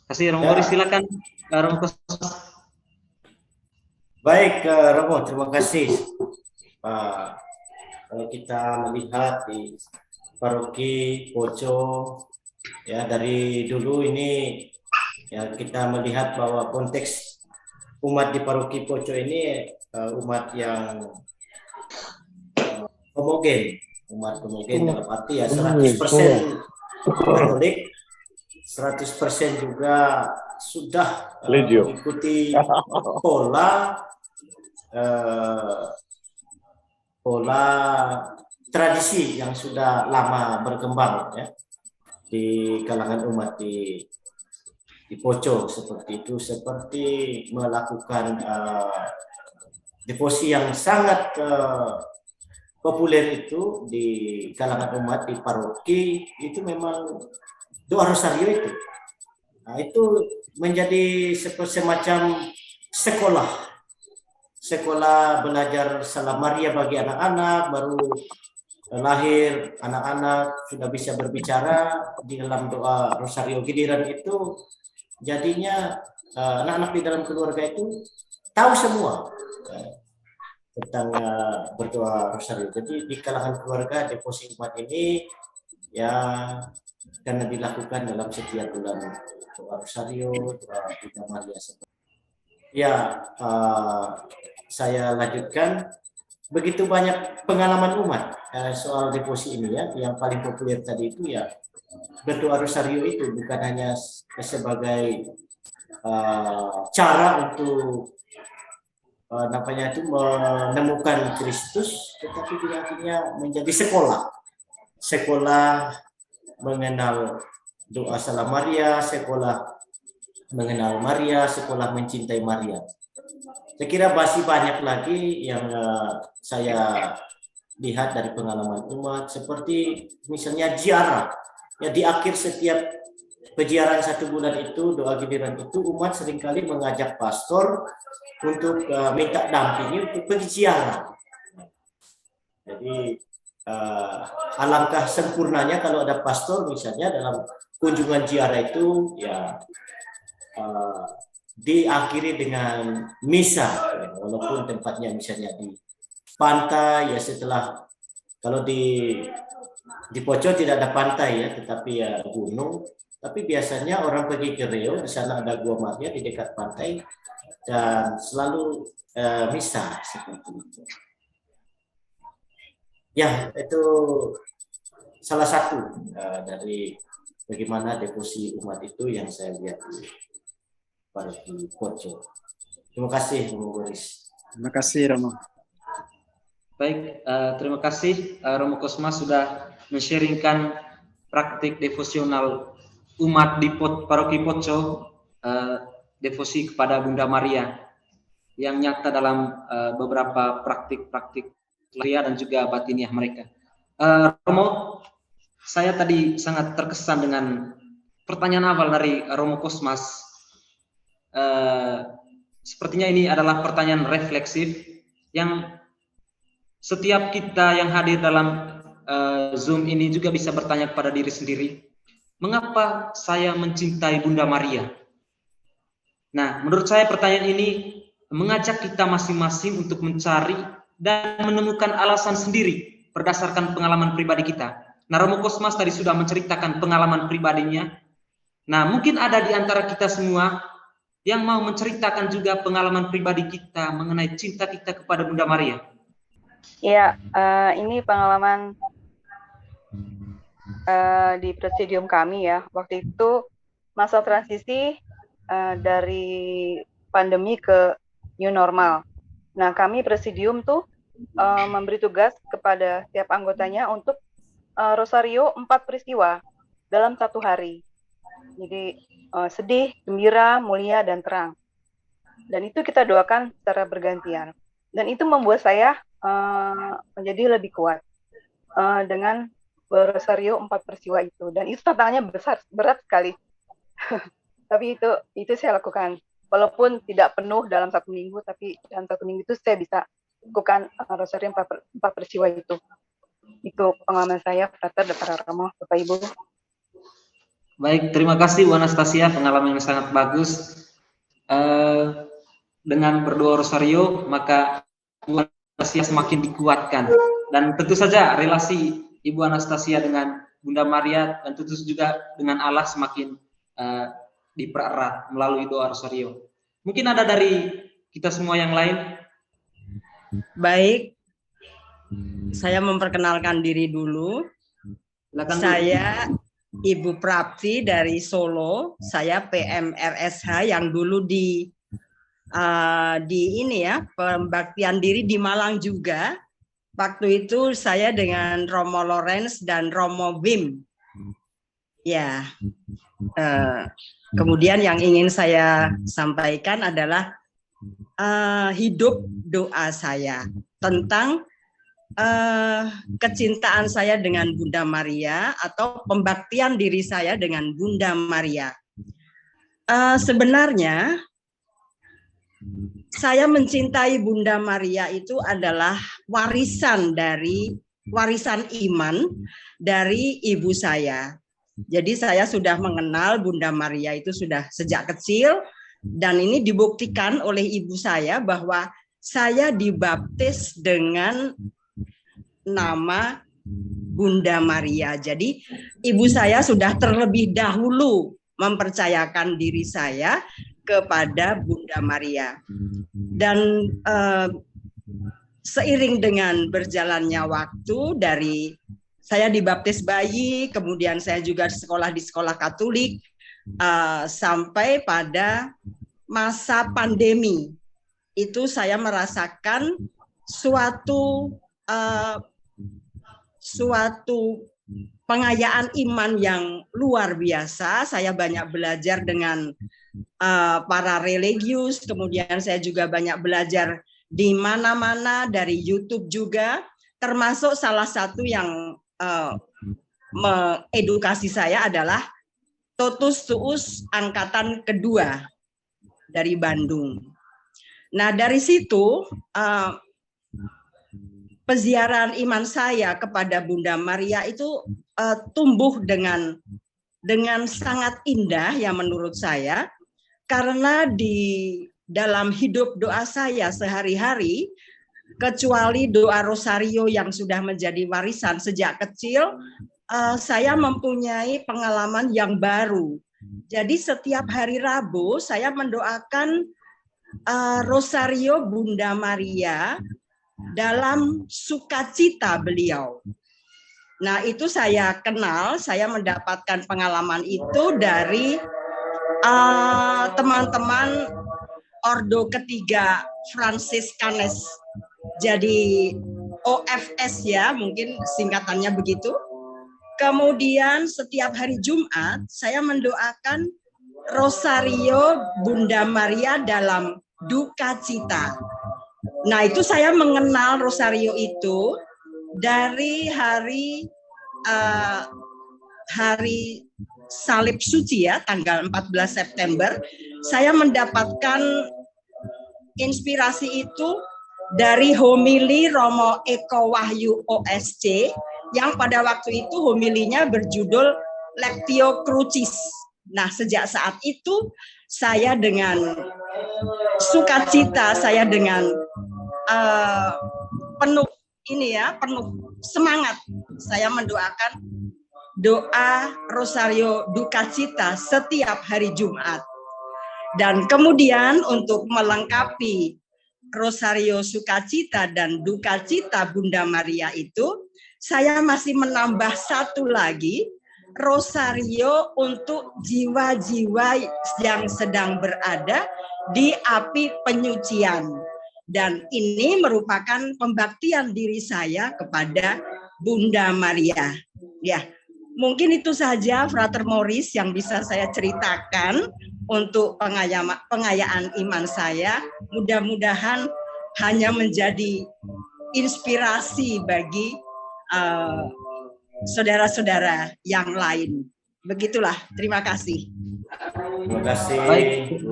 Terima kasih Romo Boris, silakan Romo Kosmas.
Baik, Romo, terima kasih. Kalau kita melihat di Paroki Poco Ya, dari dulu ini ya kita melihat bahwa konteks umat di Paroki Poco ini umat yang homogen, umat homogen dalam arti ya 100% Katolik, 100% juga sudah mengikuti pola tradisi yang sudah lama berkembang ya di kalangan umat di Poco seperti itu, seperti melakukan devosi yang sangat populer itu di kalangan umat di paroki itu memang doa rosario itu. Nah, itu menjadi semacam sekolah belajar Salam Maria bagi anak-anak, baru lahir anak-anak sudah bisa berbicara di dalam doa rosario. Giliran itu jadinya anak-anak di dalam keluarga itu tahu semua tentang berdoa rosario. Jadi di kalangan keluarga devosi umat ini ya karena dilakukan dalam setiap bulan doa rosario, doa Bunda Maria. Ya, saya lanjutkan. Begitu banyak pengalaman umat soal devosi ini ya, yang paling populer tadi itu ya berdoa rosario itu bukan hanya sebagai cara untuk menemukan Kristus, tetapi juga akhirnya menjadi sekolah mengenal doa Salam Maria, sekolah mengenal Maria, sekolah mencintai Maria. Saya kira masih banyak lagi yang saya lihat dari pengalaman umat, seperti misalnya ziarah. Ya, di akhir setiap peziarahan 1 bulan itu, doa giliran itu, umat seringkali mengajak pastor untuk minta dampingi untuk pergi ziarah. Jadi alangkah sempurnanya kalau ada pastor misalnya dalam kunjungan ziarah itu ya diakhiri dengan misa, walaupun tempatnya misalnya di pantai ya, setelah kalau di Poco tidak ada pantai ya, tetapi ya gunung. Tapi biasanya orang pergi ke Rio, di sana ada Gua Maria di dekat pantai dan selalu misa seperti itu. Ya, itu salah satu dari bagaimana devosi umat itu yang saya lihat di Paroki Poco. Terima kasih, Romo Boris.
Terima kasih, Romo.
Baik, terima kasih Romo Kosmas sudah men-sharingkan praktik devosional umat di Paroki Poco, devosi kepada Bunda Maria yang nyata dalam beberapa praktik-praktik Maria dan juga batiniah mereka. Romo, saya tadi sangat terkesan dengan pertanyaan awal dari Romo Kosmas. Sepertinya ini adalah pertanyaan refleksif yang setiap kita yang hadir dalam Zoom ini juga bisa bertanya kepada diri sendiri, mengapa saya mencintai Bunda Maria? Nah, menurut saya pertanyaan ini mengajak kita masing-masing untuk mencari dan menemukan alasan sendiri berdasarkan pengalaman pribadi kita. Nah, Romo Kosmas tadi sudah menceritakan pengalaman pribadinya. Nah, mungkin ada di antara kita semua yang mau menceritakan juga pengalaman pribadi kita mengenai cinta kita kepada Bunda Maria.
Ya, ini pengalaman di presidium kami ya. Waktu itu masa transisi dari pandemi ke new normal. Nah, kami presidium tuh memberi tugas kepada setiap anggotanya untuk rosario 4 peristiwa dalam 1 hari. Jadi sedih, gembira, mulia, dan terang. Dan itu kita doakan secara bergantian. Dan itu membuat saya menjadi lebih kuat dengan berosario 4 peristiwa itu. Dan itu tantangannya berat sekali. Tapi itu saya lakukan. Walaupun tidak penuh dalam 1 minggu, tapi dalam 1 minggu itu saya bisa lakukan rosario 4 peristiwa itu. Itu pengalaman saya, Frater dan para Romo, Bapak Ibu.
Baik, terima kasih Bu Anastasia, pengalaman yang sangat bagus. Dengan berdoa rosario, maka Bu Anastasia semakin dikuatkan. Dan tentu saja relasi Ibu Anastasia dengan Bunda Maria dan tentu juga dengan Allah semakin dipererat melalui doa rosario. Mungkin ada dari kita semua yang lain.
Baik, saya memperkenalkan diri dulu. Saya Ibu Prapti dari Solo. Saya PMRSH yang dulu di ini ya, pembaktian diri di Malang juga. Waktu itu saya dengan Romo Lorenz dan Romo Wim. Ya. Kemudian yang ingin saya sampaikan adalah hidup doa saya tentang kecintaan saya dengan Bunda Maria atau pembaktian diri saya dengan Bunda Maria. Sebenarnya saya mencintai Bunda Maria itu adalah warisan iman dari ibu saya. Jadi saya sudah mengenal Bunda Maria itu sudah sejak kecil, dan ini dibuktikan oleh ibu saya bahwa saya dibaptis dengan nama Bunda Maria. Jadi ibu saya sudah terlebih dahulu mempercayakan diri saya kepada Bunda Maria. Dan seiring dengan berjalannya waktu, dari saya dibaptis bayi, kemudian saya juga sekolah di sekolah Katolik, sampai pada masa pandemi. Itu saya merasakan suatu pengayaan iman yang luar biasa. Saya banyak belajar dengan para religius, kemudian saya juga banyak belajar di mana-mana, dari YouTube juga, termasuk salah satu yang mengedukasi saya adalah Totus Tuus angkatan kedua dari Bandung. Nah, dari situ peziarahan iman saya kepada Bunda Maria itu tumbuh dengan sangat indah ya menurut saya, karena di dalam hidup doa saya sehari-hari, kecuali doa rosario yang sudah menjadi warisan sejak kecil, saya mempunyai pengalaman yang baru. Jadi setiap hari Rabu saya mendoakan rosario Bunda Maria dalam sukacita beliau. Nah, itu saya kenal, saya mendapatkan pengalaman itu dari teman-teman Ordo Ketiga Fransiskanes. Jadi OFS ya, mungkin singkatannya begitu. Kemudian setiap hari Jumat saya mendoakan rosario Bunda Maria dalam duka cita. Nah, itu saya mengenal rosario itu dari hari Salib Suci ya, tanggal 14 September. Saya mendapatkan inspirasi itu dari homili Romo Eko Wahyu OSC yang pada waktu itu homilinya berjudul Lectio Crucis. Nah, sejak saat itu saya dengan sukacita, saya dengan penuh semangat, saya mendoakan doa rosario duka cita setiap hari Jumat. Dan kemudian untuk melengkapi rosario sukacita dan duka cita Bunda Maria itu, saya masih menambah satu lagi, rosario untuk jiwa-jiwa yang sedang berada di api penyucian. Dan ini merupakan pembaktian diri saya kepada Bunda Maria. Ya, mungkin itu saja Frater Moris yang bisa saya ceritakan untuk pengayaan iman saya. Mudah-mudahan hanya menjadi inspirasi bagi saudara-saudara yang lain. Begitulah, terima kasih.
Terima kasih.
Baik.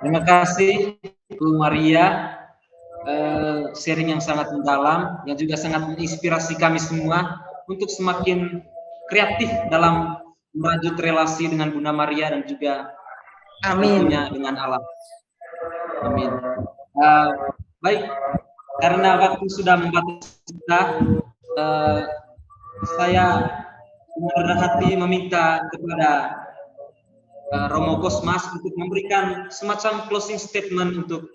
Terima kasih Bu Maria, sharing yang sangat mendalam, yang juga sangat menginspirasi kami semua untuk semakin kreatif dalam merajut relasi dengan Bunda Maria dan juga tentunya dengan Allah. Amin. Baik, karena waktu sudah membatasi kita, saya dengan rendah hati meminta kepada Romo Kosmas untuk memberikan semacam closing statement untuk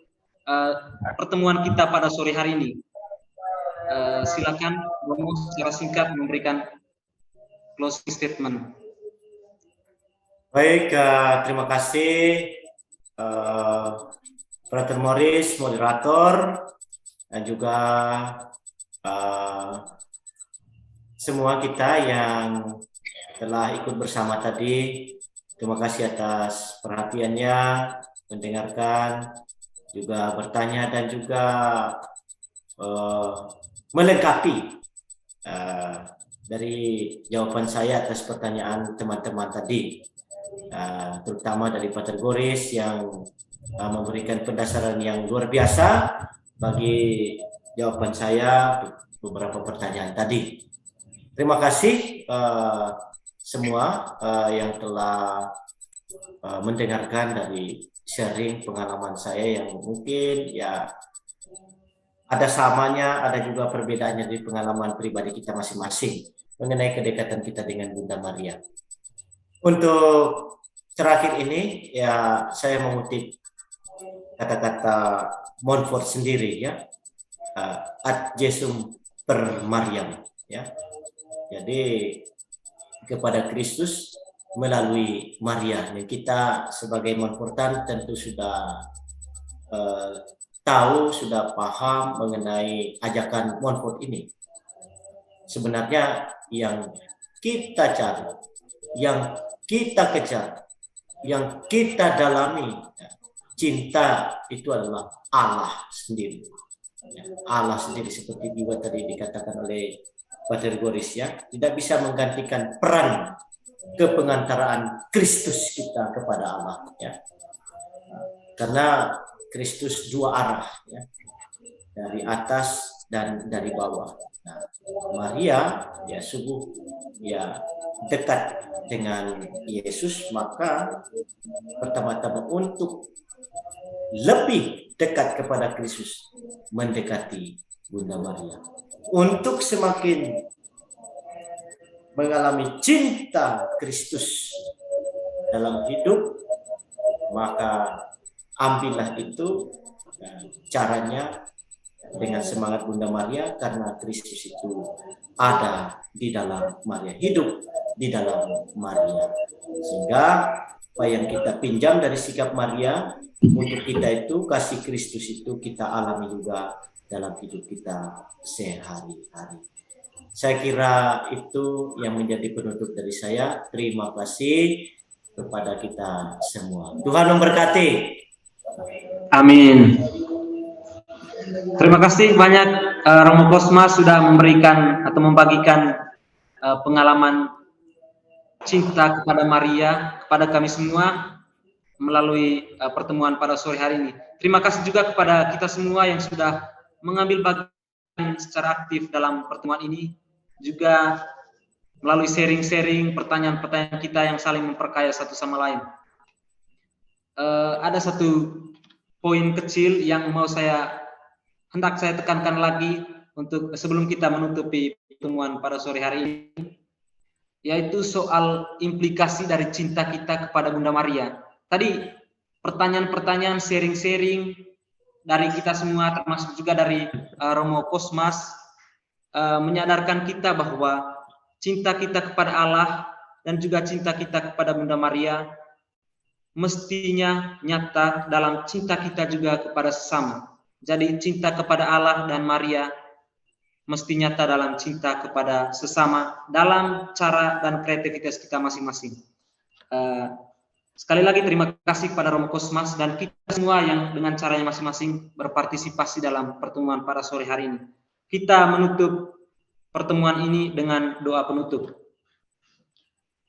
pertemuan kita pada sore hari ini. Silakan Romo secara singkat memberikan closing statement.
Baik, terima kasih Frater Morris, moderator, dan juga semua kita yang telah ikut bersama tadi. Terima kasih atas perhatiannya, mendengarkan, juga bertanya, dan juga melengkapi dari jawaban saya atas pertanyaan teman-teman tadi, terutama dari Pater Goris yang memberikan pendasaran yang luar biasa bagi jawaban saya beberapa pertanyaan tadi. Terima kasih semua yang telah mendengarkan dari sharing pengalaman saya yang mungkin ya ada samanya, ada juga perbedaannya dari pengalaman pribadi kita masing-masing mengenai kedekatan kita dengan Bunda Maria. Untuk terakhir ini ya saya mengutip kata-kata Montfort sendiri ya, ad Jesum per Mariam ya. Jadi kepada Kristus melalui Maria. Dan kita sebagai Montfortan tentu sudah tahu, sudah paham mengenai ajakan Montfort ini. Sebenarnya yang kita cari, yang kita kejar, yang kita dalami, cinta itu adalah Allah sendiri. Allah sendiri seperti juga tadi dikatakan oleh Pater Goris ya, tidak bisa menggantikan peran kepengantaraan Kristus kita kepada Allah ya. Karena Kristus dua arah ya, dari atas dan dari bawah. Nah, Maria ya sungguh ya dekat dengan Yesus, maka pertama-tama untuk lebih dekat kepada Kristus mendekati Bunda Maria. Untuk semakin mengalami cinta Kristus dalam hidup, maka ambillah itu caranya dengan semangat Bunda Maria, karena Kristus itu ada di dalam Maria, hidup di dalam Maria. Sehingga apa yang kita pinjam dari sikap Maria untuk kita itu, kasih Kristus itu kita alami juga dalam hidup kita sehari-hari. Saya kira itu yang menjadi penutup dari saya. Terima kasih kepada kita semua. Tuhan memberkati.
Amin. Terima kasih banyak Romo Kosmas sudah memberikan atau membagikan pengalaman cinta kepada Maria kepada kami semua melalui pertemuan pada sore hari ini. Terima kasih juga kepada kita semua yang sudah mengambil bagian secara aktif dalam pertemuan ini, juga melalui sharing-sharing pertanyaan-pertanyaan kita yang saling memperkaya satu sama lain. Ada satu poin kecil yang hendak saya tekankan lagi untuk sebelum kita menutupi pertemuan pada sore hari ini, yaitu soal implikasi dari cinta kita kepada Bunda Maria. Tadi pertanyaan-pertanyaan sharing-sharing dari kita semua, termasuk juga dari Romo Kosmas, menyadarkan kita bahwa cinta kita kepada Allah dan juga cinta kita kepada Bunda Maria mestinya nyata dalam cinta kita juga kepada sesama. Jadi cinta kepada Allah dan Maria mesti nyata dalam cinta kepada sesama dalam cara dan kreativitas kita masing-masing. Sekali lagi terima kasih kepada Romo Kosmas dan kita semua yang dengan caranya masing-masing berpartisipasi dalam pertemuan pada sore hari ini. Kita menutup pertemuan ini dengan doa penutup.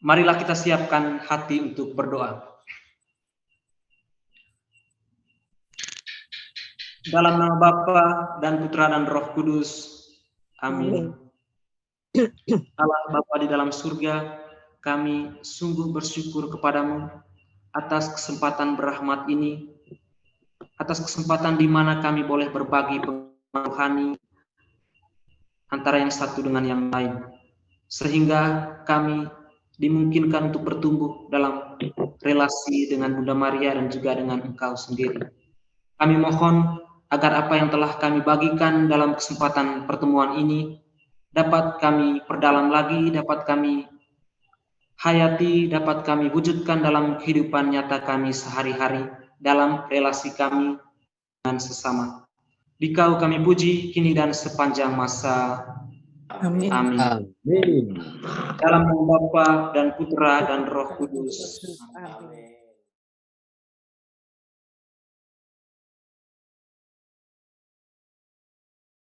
Marilah kita siapkan hati untuk berdoa. Dalam nama Bapa dan Putra dan Roh Kudus. Amin. Allah Bapa di dalam surga, kami sungguh bersyukur kepadamu atas kesempatan berahmat ini, atas kesempatan di mana kami boleh berbagi pengalaman rohani antara yang satu dengan yang lain. sehingga kami dimungkinkan untuk bertumbuh dalam relasi dengan Bunda Maria dan juga dengan Engkau sendiri. Kami mohon agar apa yang telah kami bagikan dalam kesempatan pertemuan ini dapat kami perdalam lagi, dapat kami hayati, dapat kami wujudkan dalam kehidupan nyata kami sehari-hari, dalam relasi kami dengan sesama. Di Kau kami puji kini dan sepanjang masa.
Amin.
Amin.
Amin.
Dalam nama Bapa dan Putra dan Roh Kudus.
Amin.